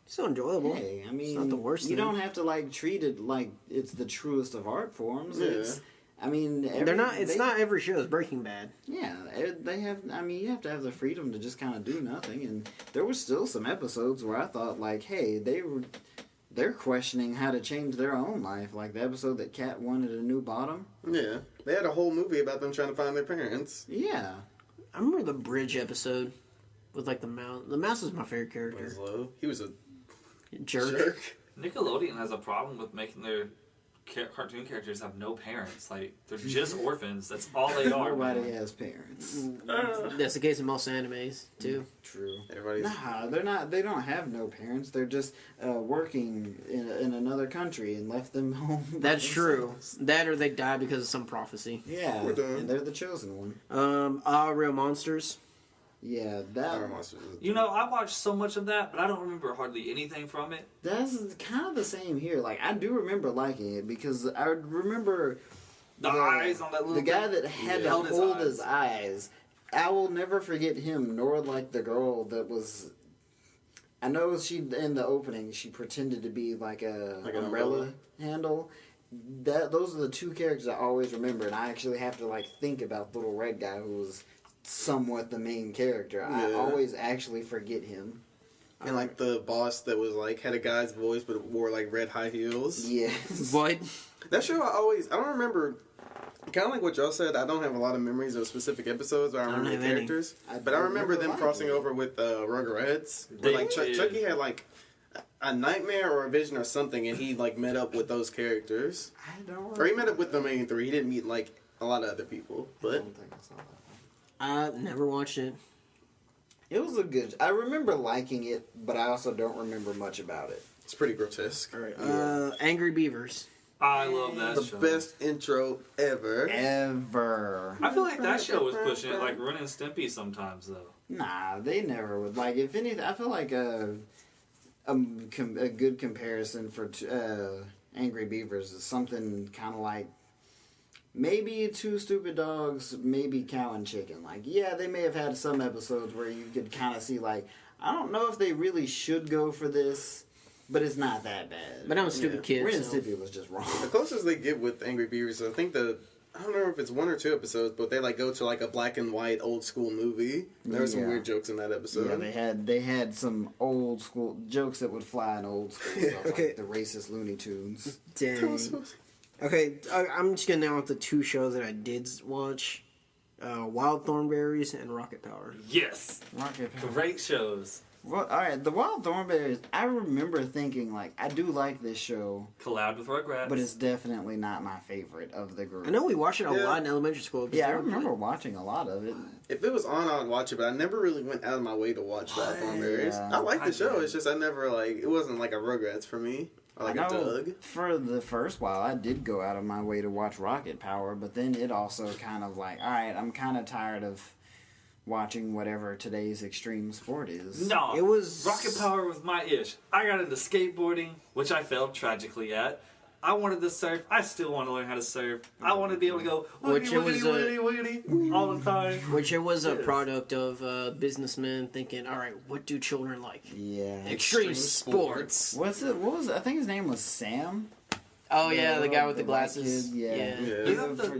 Still enjoyable.
hey, I mean,
not the worst
You
thing.
don't have to treat it like it's the truest of art forms.
Yeah.
It's, I mean,
They're not. It's not every show is Breaking Bad.
Yeah, they have. I mean, you have to have the freedom to just kind of do nothing, and there were still some episodes where I thought, hey, they're questioning how to change their own life. Like the episode that Kat wanted a new bottom.
Yeah, they had a whole movie about them trying to find their parents.
Yeah.
I remember the bridge episode with the mouse. The mouse was my favorite character.
Winslow, he was a
Jerk.
jerk.
Nickelodeon has a problem with making their cartoon characters have no parents. Like, they're just orphans. That's all they are.
Nobody
man.
has parents.
That's the case in most animes too.
True.
Everybody's
Nah, they're not. They don't have no parents. They're just working in another country and left them home. by
That's true.
themselves.
That or they die because of some prophecy.
Yeah,
We're done.
and they're the chosen one.
Real Monsters.
Yeah,
Power Monsters.
You know, I watched so much of that, but I don't remember hardly anything from it.
that's kind of the same here. Like I do remember liking it because I remember
The eyes on that little
the guy
thing.
that had
Yeah.
to
Held his
hold
eyes.
his eyes. I will never forget him, nor like the girl that was. I know she in the opening she pretended to be like a
Like an
umbrella
umbrella?
handle. Those are the two characters I always remember, and I actually have to like think about the little red guy who was somewhat the main character. I
Yeah.
always actually forget him.
And like the boss that was like had a guy's voice but wore like red high heels.
Yes.
What?
That show I don't remember. Kind of like what y'all said, I don't have a lot of memories of specific episodes. Or I
don't
remember the
have any.
characters,
I
but I
don't
remember them
liking
crossing
it.
over with Rugrats.
They
Where, like
did.
Chucky had like a nightmare or a vision or something, and he like met up with those characters,
I don't.
or he met up with the main three. He didn't meet like a lot of other people,
I
but
don't think I saw that.
I never watched it.
It was a good. I remember liking it, but I also don't remember much about it.
it's pretty grotesque.
All right.
Yeah.
Angry Beavers.
I love that
The
show.
best intro ever.
Ever.
I feel like that show was pushing it, like Ren and Stimpy sometimes, though.
Nah, they never would. Like, if anything, I feel like a good comparison for Angry Beavers is something kind of like maybe Two Stupid Dogs, maybe Cow and Chicken. Like, yeah, they may have had some episodes where you could kind of see, like, I don't know if they really should go for this, but it's not that bad.
But I'm a stupid kid.
Ren and
So.
Stimpy was just wrong.
The closest they get with Angry Beavers, I think I don't know if it's 1 or 2 episodes, but they like go to like a black and white old school movie. There were some
Yeah.
weird jokes in that episode.
Yeah, they had some old school jokes that would fly in old school stuff,
Okay.
like the racist Looney Tunes.
Dang. Okay, I'm just gonna now with the two shows that I did watch: Wild Thornberries and Rocket Power.
Yes!
Rocket Power.
Great shows.
Well, all right, the Wild Thornberries. I remember thinking like, I do like this show,
Collab with Rugrats.
but it's definitely not my favorite of the group.
I know we watched it a
Yeah.
lot in elementary school. 'cause
Yeah, I
they were
remember watching a lot of it.
If it was on, I'd watch it, but I never really went out of my way to watch Wild Thornberries.
Yeah.
I like
I
the show,
did.
it's just I never like, it wasn't like a Rugrats for me. Or like
I
a
know
Doug.
for the first while, I did go out of my way to watch Rocket Power, but then it also kind of like, all right, I'm kind of tired of watching whatever today's extreme sport is.
No,
It was-
Rocket Power was my ish. I got into skateboarding, which I failed tragically at. I wanted to surf. I still want to learn how to surf. I want to be able to go
Which
wiggity,
it was
wiggity, wiggity, wiggity all the time.
Which it was a
Yes.
product of businessmen thinking, all right, what do children like?
Yeah.
Extreme
Extreme
sports.
What's it? What was it? I think his name was Sam.
Oh yeah, the guy with the
white
glasses.
kid, yeah.
Yeah.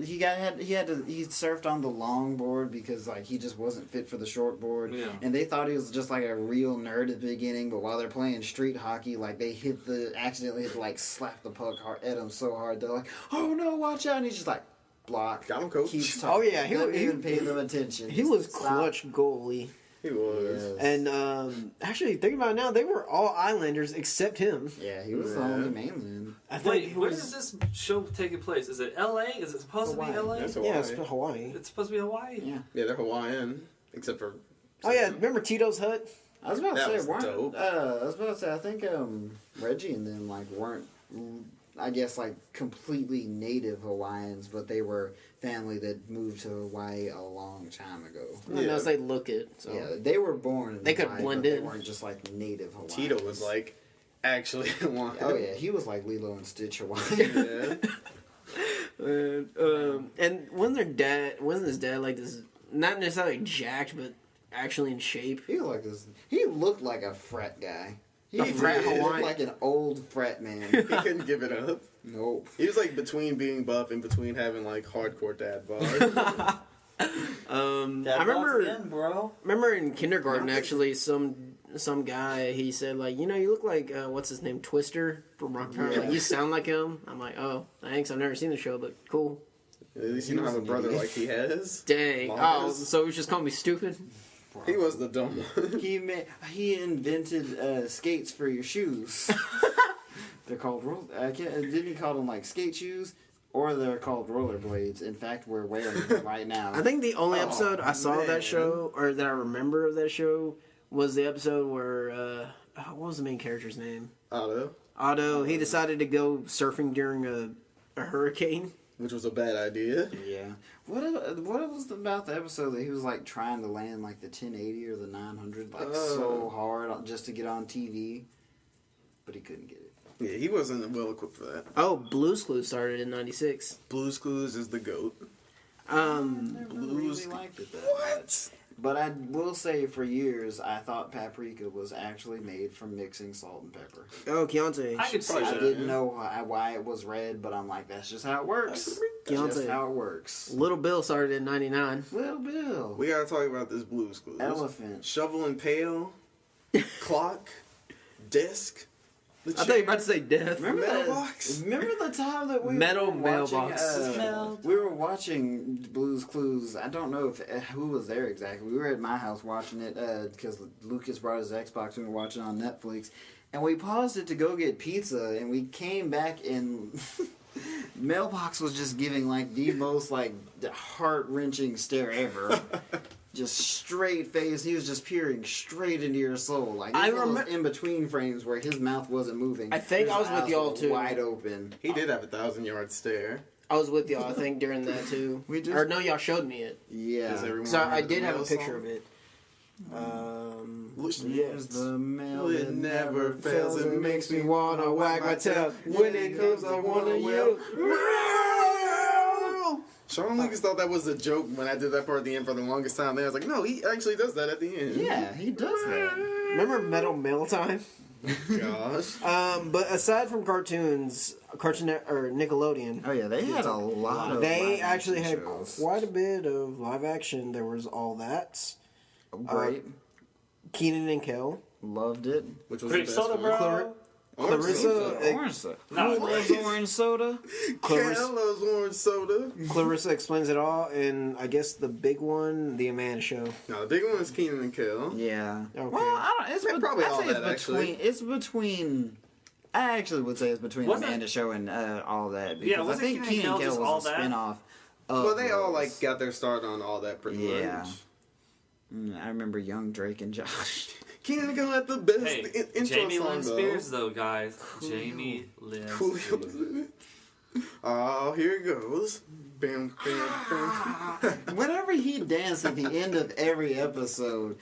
He surfed on the longboard because like he just wasn't fit for the shortboard,
Yeah.
and they thought he was just like a real nerd at the beginning. But while they're playing street hockey, like they accidentally hit like slap the puck at him so hard they're like, "Oh no, watch out!" And he's just like, block.
Got him, coach.
Keeps
Oh, yeah, he
doesn't
was-
even pay them attention.
He
Just
was
stop.
clutch goalie.
He was.
Yes.
And actually, thinking about it now, they were all Islanders except him.
Yeah, he was the
Yeah.
only mainland.
I think
Wait,
he
where
was.
is this show taking place? Is it L.A.? Is it supposed
Hawaii.
to be L.A.?
That's
Yeah, it's
Hawaii.
Hawaii.
It's supposed to be Hawaii?
Yeah,
Yeah, they're Hawaiian, except for.
Oh yeah, remember Tito's Hut?
I was about to
That
say
was
weren't.
dope.
I was about to say I think Reggie and them like weren't. I guess like completely native Hawaiians, but they were family that moved to Hawaii a long time ago.
I know they look it. So.
Yeah, they were born in
They could
Hawaii,
blend
but They
in.
weren't just like native Hawaiians.
Tito was like actually Hawaiian.
Oh yeah, he was like Lilo and Stitch Hawaiian.
Yeah.
And wasn't his dad like this? Not necessarily jacked, but actually in shape.
He was like this. He looked like a frat guy. He
A frat
looked
Hawaiian?
like an old frat man.
He couldn't give it up.
Nope.
He was like between being buff and between having like hardcore dad bod.
I
bro.
remember in kindergarten actually some guy he said like, you know, you look like what's his name, Twister from Rock Power.
Yeah.
Like, you sound like him. I'm like, oh, thanks. I've never seen the show, but cool.
At least you don't have a brother like he has.
Dang. Oh,
Mars.
so he was just calling me stupid.
He was the dumb one.
He invented skates for your shoes. They're called didn't he call them like skate shoes? Or they're called rollerblades. In fact, we're wearing them right now.
I think the only episode I saw of
man.
that show, or that I remember of that show, was the episode where, what was the main character's name? Otto. He decided to go surfing during a hurricane.
Which was a bad idea.
Yeah. What was about the episode that he was like trying to land like the 1080 or the 900 like so hard just to get on TV, but he couldn't get it.
Yeah, he wasn't well equipped for that.
Oh, Blue's Clues started in 96.
Blue's Clues is the GOAT.
I never really liked it that much. But I will say, for years, I thought paprika was actually made from mixing salt and pepper.
Oh, Keontae.
I could see
I
that.
didn't know why it was red, but I'm like, that's just how it works. That's just
Keontae.
how it works.
Little Bill started in 99.
Little Bill.
We gotta talk about this Blue's Clues.
Elephant.
Shovel and pail, clock, desk.
I thought you were about to say death.
Remember
Mailbox.
Remember the time that we
Metal
were watching,
mailbox.
we were watching Blue's Clues. I don't know if who was there exactly. We were at my house watching it because Lucas brought his Xbox and we were watching on Netflix. And we paused it to go get pizza, and we came back and Mailbox was just giving like the most like heart-wrenching stare ever. Just straight face. He was just peering straight into your soul. Like
I
those
remember
in between frames where his mouth wasn't moving.
I think
His
I was with
eyes
y'all
were
too.
wide open.
He did have a 1,000-yard stare.
I was with y'all, I think, during that too.
We just-
Or no, y'all showed me it.
Yeah.
Does everyone
So I
remember
did
the
have a
mail
picture
song?
of it.
Looks
Here's the mail.
It never fails. It makes me wanna wag my tail. When it comes, I wanna yell. Sean Lucas thought that was a joke when I did that part at the end for the longest time. Then I was like, no, he actually does that at the end.
Yeah, he does that.
Remember Metal Mail Time?
Gosh.
But aside from cartoons, Nickelodeon,
Oh yeah, they had a lot of.
they
live
actually
action
had
shows.
quite a bit of live action. There was All That,
Great.
Keenan and Kel,
Loved it.
Which was
Grape
the best
soda,
one?
bro.
Clarissa,
Orange soda.
No,
Who loves orange soda?
Clarissa,
Cal loves orange soda.
Clarissa Explains It All, and I guess the big one, The Amanda Show.
No, the big one is Keenan and Kel.
Yeah.
Okay.
Well, I don't. It's
Probably
I'd
all
say it's
that,
between.
actually.
It's between. I actually would say it's between
Wasn't-
Amanda Show and all that. Because
Yeah,
I
wasn't
think
Kenan
Kenan
Kel
Kel
just All
was a
That?
spinoff. Of
Well, they all
those.
like got their start on all that pretty
Yeah.
much.
I remember young Drake and Josh.
Keenan and Kel had the best
Hey,
intro
Jamie
song
Lynn
though.
Spears, though, guys. Jamie Lynn
Coolio
Spears.
was in it. Oh, here it goes. Bam, bam, bam.
Whenever he danced at the end of every episode,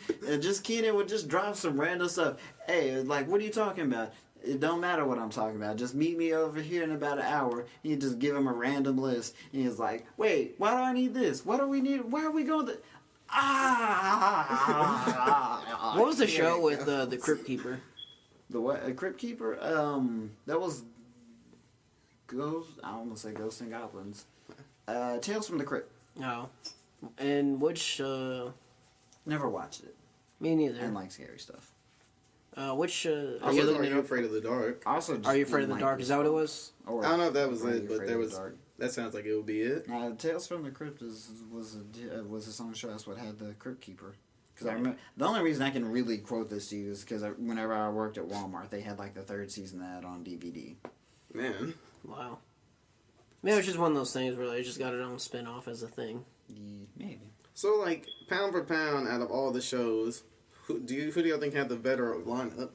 Keenan would just drop some random stuff. Hey, like, what are you talking about? It don't matter what I'm talking about. Just meet me over here in about an hour. You just give him a random list. And he's like, wait, why do I need this? What do we need? Where are we going?
What was the show with the Crypt Keeper?
The what? A Crypt Keeper? That was Ghost. I almost say Ghosts and Goblins. Tales from the Crypt.
No. And which,
Never watched it.
me neither.
And like scary stuff.
Which,
I
are you
was
looking
Are
it
You
up?
Afraid of the Dark?
Also, just
Are You Afraid of
didn't
the
like
Dark?
this
Is that what it
one.
was?
Or
I don't know if that was
Are You
it, but
Afraid
there
of the
was.
Dark?
That sounds like it would be it.
Tales from the Crypt was a song show. That's what had the Crypt Keeper. Because I remember the only reason I can really quote this to you is because whenever I worked at Walmart, they had like the third season of that on DVD.
Man.
Wow. Maybe it was just one of those things where they just got it on spin off as a thing.
Maybe.
So, like, pound for pound, out of all the shows, who do y'all think had the better lineup?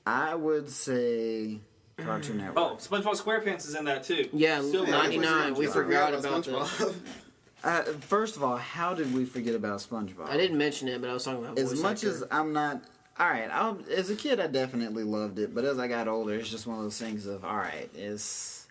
I would say Cartoon Network.
Oh, SpongeBob SquarePants is in that too.
Yeah,
Still
99. We
I
forgot about that.
SpongeBob.
First of all, how did we forget about SpongeBob?
I didn't mention it, but I was talking about
As
voice
much
actor.
as I'm not. Alright, as a kid, I definitely loved it, but as I got older, it's just one of those things of, alright, it's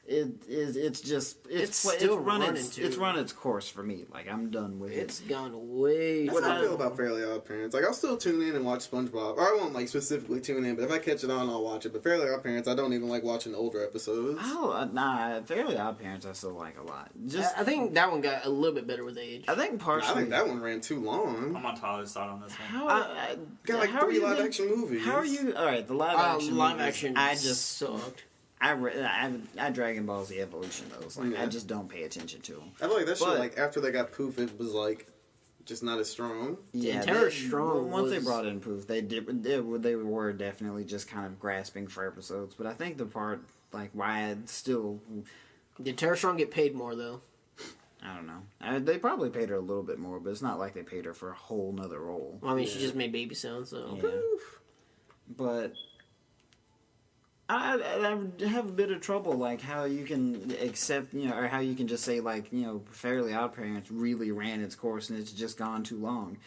still running too.
It's run its course for me. Like, I'm done with
It's
it.
gone way.
That's how I feel about Fairly Odd Parents. Like, I'll still tune in and watch SpongeBob. Or I won't, like, specifically tune in, but if I catch it on, I'll watch it. But Fairly Odd Parents, I don't even like watching older episodes.
Fairly Odd Parents I still like a lot. Just,
I think that one got a little bit better with age.
I think partially.
I think that one ran too long.
I'm on Tyler's side on this one.
Got like
how are
3
you
live
think-
action movies.
How are you? Alright, the live action.
live
movies,
action.
I just
sucked.
I Dragon Ball Z Evolution those. Like
Yeah.
I just don't pay attention to them.
I feel like that shit,
But-
like, after they got poof, it was like, just not as strong.
Yeah,
Tara Strong
once they
was-
brought in Poof, they were definitely just kind of grasping for episodes. But I think the part like why it still,
Did Tara Strong get paid more though?
I don't know. They probably paid her a little bit more, but it's not like they paid her for a whole nother role.
Well, I mean, she just made baby sounds, so.
Yeah. But I have a bit of trouble, like how you can accept, or how you can just say, like, Fairly Odd Parents really ran its course and it's just gone too long.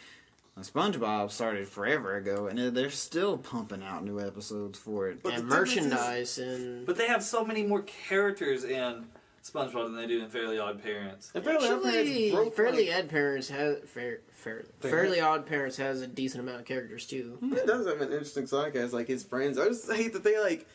SpongeBob started forever ago, and they're still pumping out new episodes for it.
But
And
the difference
merchandise and.
But they have so many more characters in SpongeBob than they do in Fairly Odd Parents.
And Fairly Odd Parents broke,
Fairly
like,
Odd Parents has Fairly Odd Parents has a decent amount of characters too.
It does have an interesting sidecast, like his friends. I just hate that they like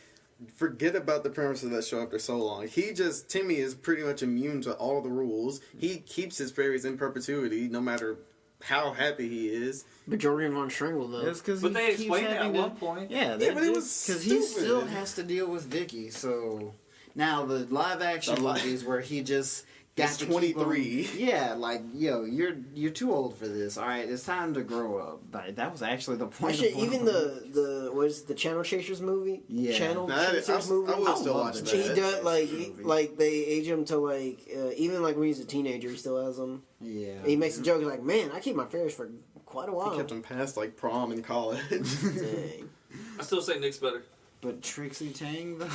forget about the premises that show after so long. Timmy is pretty much immune to all the rules. He keeps his fairies in perpetuity, no matter how happy he is.
But Jordan Von Strangle though.
It's 'cause
But
he
they
keeps
explained it at
having to-
one point.
Yeah,
but it was
because he
stupid.
still has to deal with Vicky. So now the live action movies where he just got
He's
to
23.
Keep on, yeah, like you're too old for this. All right, it's time to grow up. But that was actually the point.
Actually,
of one
even
of them.
the what is it, the Channel Chasers movie?
Yeah.
Channel
That is-
Chasers
I
movie.
will still
love
watch
that.
that.
He does like
movie.
like they age him to like even like when he's a teenager, he still has them.
Yeah,
He makes a joke he's like, "Man, I keep my fairies for quite a while."
He kept him past like prom and college.
Dang.
I still say Nick's better.
But Trixie Tang though.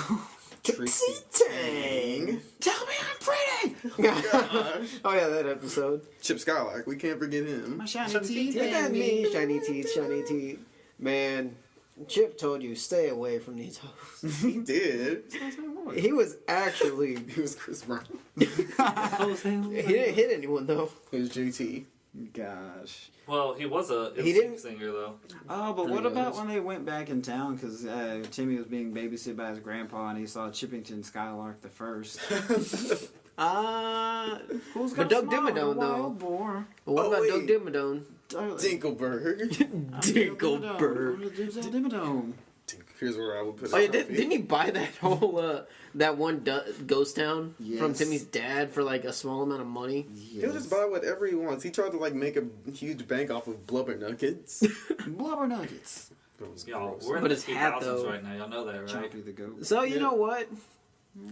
Trixie Tang.
Tell me I'm pretty.
Gosh.
Oh yeah, that episode.
Chip Skylark, we can't forget him.
My shiny
Shiny
teeth.
Look at
baby.
me, shiny teeth, shiny teeth. Man, Chip told you stay away from these hoes.
He did.
He was actually
He was Chris Brown.
he didn't hit anyone though.
He was JT.
Gosh.
Well, he was a
He didn't-
singer though.
Oh, but what
There he
about
goes.
when they went back in town because Timmy was being babysitted by his grandpa and he saw Chippington Skylark the first. Who's
But
got
Doug
smile?
Dimmadome,
The
though.
wild boar.
But what
Oh,
about
wait.
Doug Dimmadome?
Dinkleberg.
Dinkelberg.
Dimmadome.
Here's where I would put
Oh yeah,
it.
didn't he buy that whole that one ghost town from
Yes.
Timmy's dad for like a small amount of money?
He'll just buy whatever he wants. He tried to like make a huge bank off of blubber nuggets.
Blubber nuggets.
Y'all, we're in
But
the
his hat,
2000s
though.
right now. Y'all know that, right?
Chompy the goat.
So you
Yeah.
know what?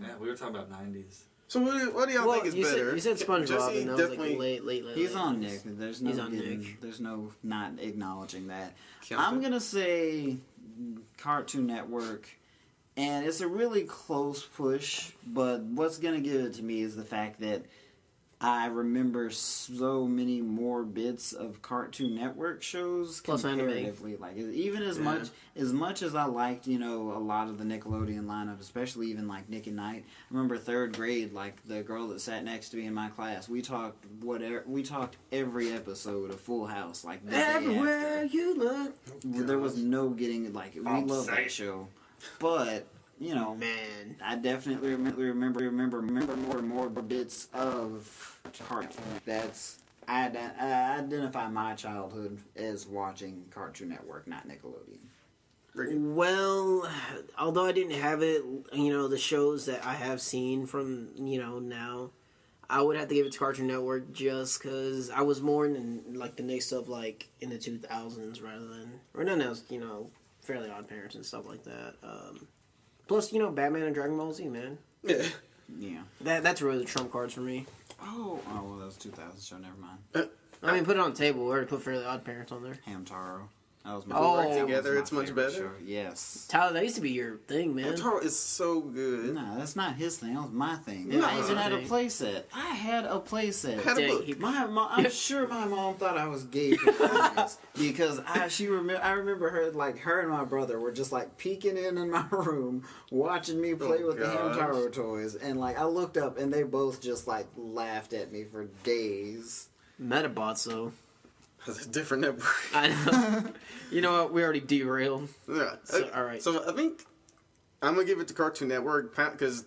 Yeah, we were talking about 90s.
So what do y'all think is
you
better?
Said, you said SpongeBob,
Jesse
and that was
definitely
like late.
He's on Nick. There's no
He's on
getting,
Nick.
There's no not acknowledging that.
Count
I'm
it.
gonna say Cartoon Network, and it's a really close push. But what's gonna give it to me is the fact that I remember so many more bits of Cartoon Network shows
Plus anime.
comparatively. Like even as
Yeah.
much as I liked, a lot of the Nickelodeon lineup, especially even like Nick and Night. I remember third grade, like the girl that sat next to me in my class. We talked every episode of Full House, like the day
Everywhere
after.
you look,
There was no getting like we love that show, but
man.
I definitely remember more bits of cartoon. I identify my childhood as watching Cartoon Network, not Nickelodeon.
Well, although I didn't have it, the shows that I have seen from now, I would have to give it to Cartoon Network just because I was more in like the Nick stuff like in the 2000s rather than right now, Fairly Odd Parents and stuff like that. Plus, Batman and Dragon Ball Z, man.
Yeah.
Yeah.
That's really the trump cards for me.
Oh, well, that was 2000, so never mind.
I mean, put it on the table. We already put Fairly Odd Parents on there.
Hamtaro. That was my
Oh.
that was
Together,
my
it's much
favorite
better?
show. Yes.
Tyler, that used to be your thing, man.
Taro is so good.
No, that's not his thing. That was my thing.
Yeah,
I
that's
even
your
had a
thing.
playset. I had a playset.
Had a
Dang,
book.
he-
My mom, I'm sure my mom thought I was gay for this because I remember her and my brother were just like peeking in my room watching me play
Oh,
with the
gosh.
Hamtaro toys, and like I looked up and they both just like laughed at me for days.
Metabots, though.
That's a different network.
I know. You know what? We already derailed.
Yeah.
So, all right.
So I think I'm gonna give it to Cartoon Network because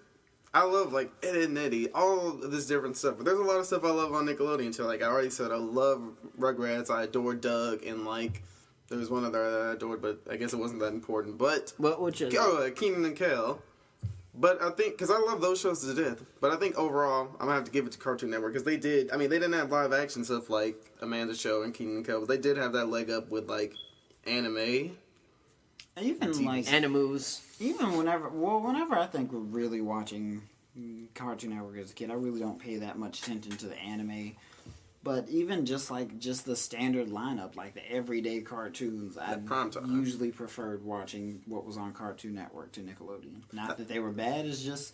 I love like Ed, Edd and Eddy, all of this different stuff. But there's a lot of stuff I love on Nickelodeon too. Like I already said, I love Rugrats. I adore Doug, and like there was one other that I adored, but I guess it wasn't that important. But
Which is
Keenan and Kel. But I think, because I love those shows to death, but I think overall, I'm going to have to give it to Cartoon Network, because they didn't have live action stuff like Amanda's Show and Kingdom Come, but they did have that leg up with, like, anime.
Even, like...
Animus.
Even whenever I think we're really watching Cartoon Network as a kid, I really don't pay that much attention to the anime. But even just the standard lineup, like the everyday cartoons, I usually preferred watching what was on Cartoon Network to Nickelodeon. Not that they were bad, it's just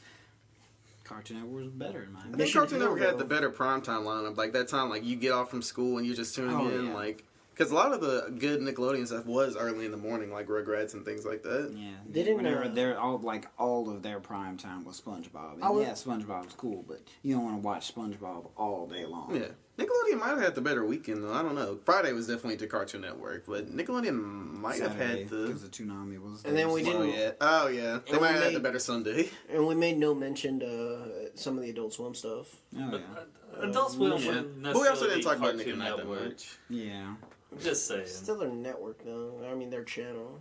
Cartoon Network was better in my opinion.
I think Cartoon Network had the better primetime lineup. Like that time, like you get off from school and you're just tuning in, like. Because a lot of the good Nickelodeon stuff was early in the morning, like Rugrats and things like that.
Yeah,
they didn't.
They're all of their prime time was SpongeBob. And yeah, SpongeBob was cool, but you don't want to watch SpongeBob all day long.
Yeah, Nickelodeon might have had the better weekend though. I don't know. Friday was definitely to Cartoon Network, but Nickelodeon might have had the
because the Toonami was.
And then we didn't.
They might have had the better Sunday.
And we made no mention to some of the Adult Swim stuff.
Oh yeah,
Adult Swim wouldn't
But we also didn't talk about
Cartoon
Nickelodeon that much.
Yeah.
Just saying.
Still their network, though. I mean, their channel.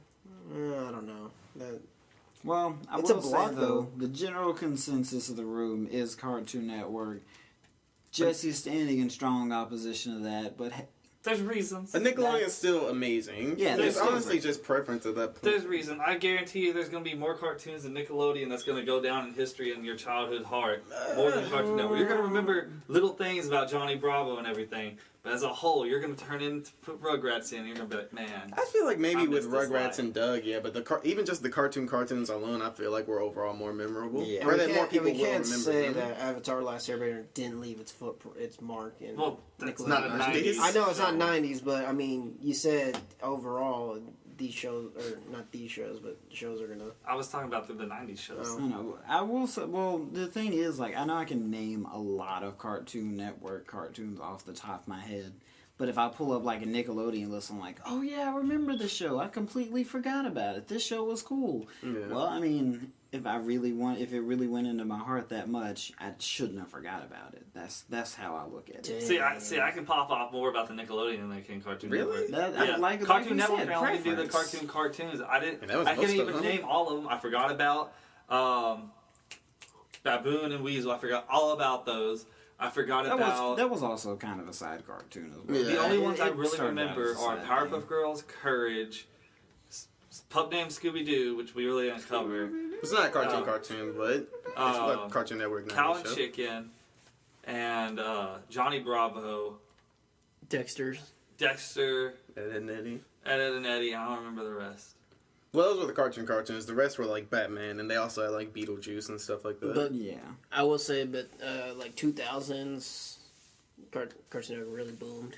I don't know.
Well, I
It's a
will
block,
say, though, the general consensus of the room is Cartoon Network. Jesse's standing in strong opposition to that, but...
There's reasons.
And Nickelodeon is still amazing.
Yeah,
it's honestly just preference at that point.
There's reason. I guarantee you there's going to be more cartoons than Nickelodeon that's going to go down in history in your childhood heart. More than Cartoon Network. You're going to remember little things about Johnny Bravo and everything. But as a whole, you're going to turn in, put Rugrats in, and you're going to be like, man.
I feel like maybe with Rugrats and Doug, yeah, but even just the cartoons alone, I feel like were overall more memorable.
Yeah.
Or that more people
we
will
can't
remember
say
them.
that Avatar: Last Airbender didn't leave its mark in
That's
Nickelodeon.
not 90s.
I know it's not 90s, but I mean, you said overall these shows, or not these shows, but shows are gonna.
I was talking about the 90s shows.
I know. I will say, well, the thing is, like, I know I can name a lot of Cartoon Network cartoons off the top of my head. But if I pull up like a Nickelodeon list, I'm like, oh yeah, I remember this show. I completely forgot about it. This show was cool.
Yeah.
Well, I mean, if it really went into my heart that much, I shouldn't have forgot about it. That's how I look at it.
See, I can pop off more about the Nickelodeon than I can Cartoon
Really?
Network.
Like
Cartoon Network.
said,
I only do the
preference.
cartoons. I didn't.
that was
I
most
can't
of
even
them.
name all of them. I forgot about Baboon and Weasel. I forgot all about those. I forgot about.
That was also kind of a side cartoon as well.
Yeah.
The only ones I
It
really
started out
remember
as a
are
side
Powerpuff
thing.
Girls, Courage, Pup Named Scooby Doo, which we really didn't cover.
It's not a cartoon, but it's like Cartoon Network now.
Cow and Chicken, and Johnny Bravo,
Dexter,
Ed and Eddie.
Ed and Eddie. I don't remember the rest.
Well, those were the cartoons. The rest were like Batman, and they also had like Beetlejuice and stuff like that.
But
Yeah.
I will say, like 2000s, Cartoon Network really boomed.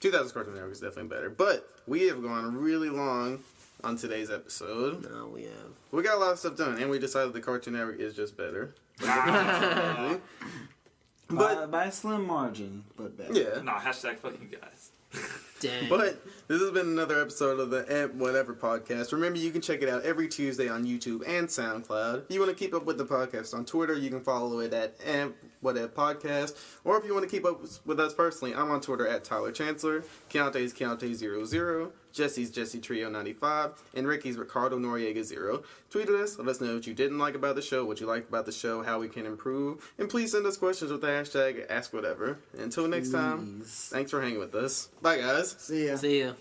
2000's Cartoon Network is definitely better. But we have gone really long on today's episode.
No, we have.
We got a lot of stuff done, and we decided the Cartoon Network is just better.
But by a slim margin, but better.
Yeah.
No, hashtag fuck you guys.
Dang.
But this has been another episode of the Amp Whatever podcast. Remember, you can check it out every Tuesday on YouTube and SoundCloud. If you want to keep up with the podcast on Twitter, you can follow it at Amp Whatever Podcast. Or if you want to keep up with us personally, I'm on Twitter at Tyler Chancellor, Keontae's Keontae00, Jesse's Jesse Trio 95, and Ricky's Ricardo Noriega 0. Tweet at us, let us know what you didn't like about the show, what you liked about the show, how we can improve, and please send us questions with the hashtag AskWhatever. Until next time, thanks for hanging with us. Bye, guys.
See ya.
See ya.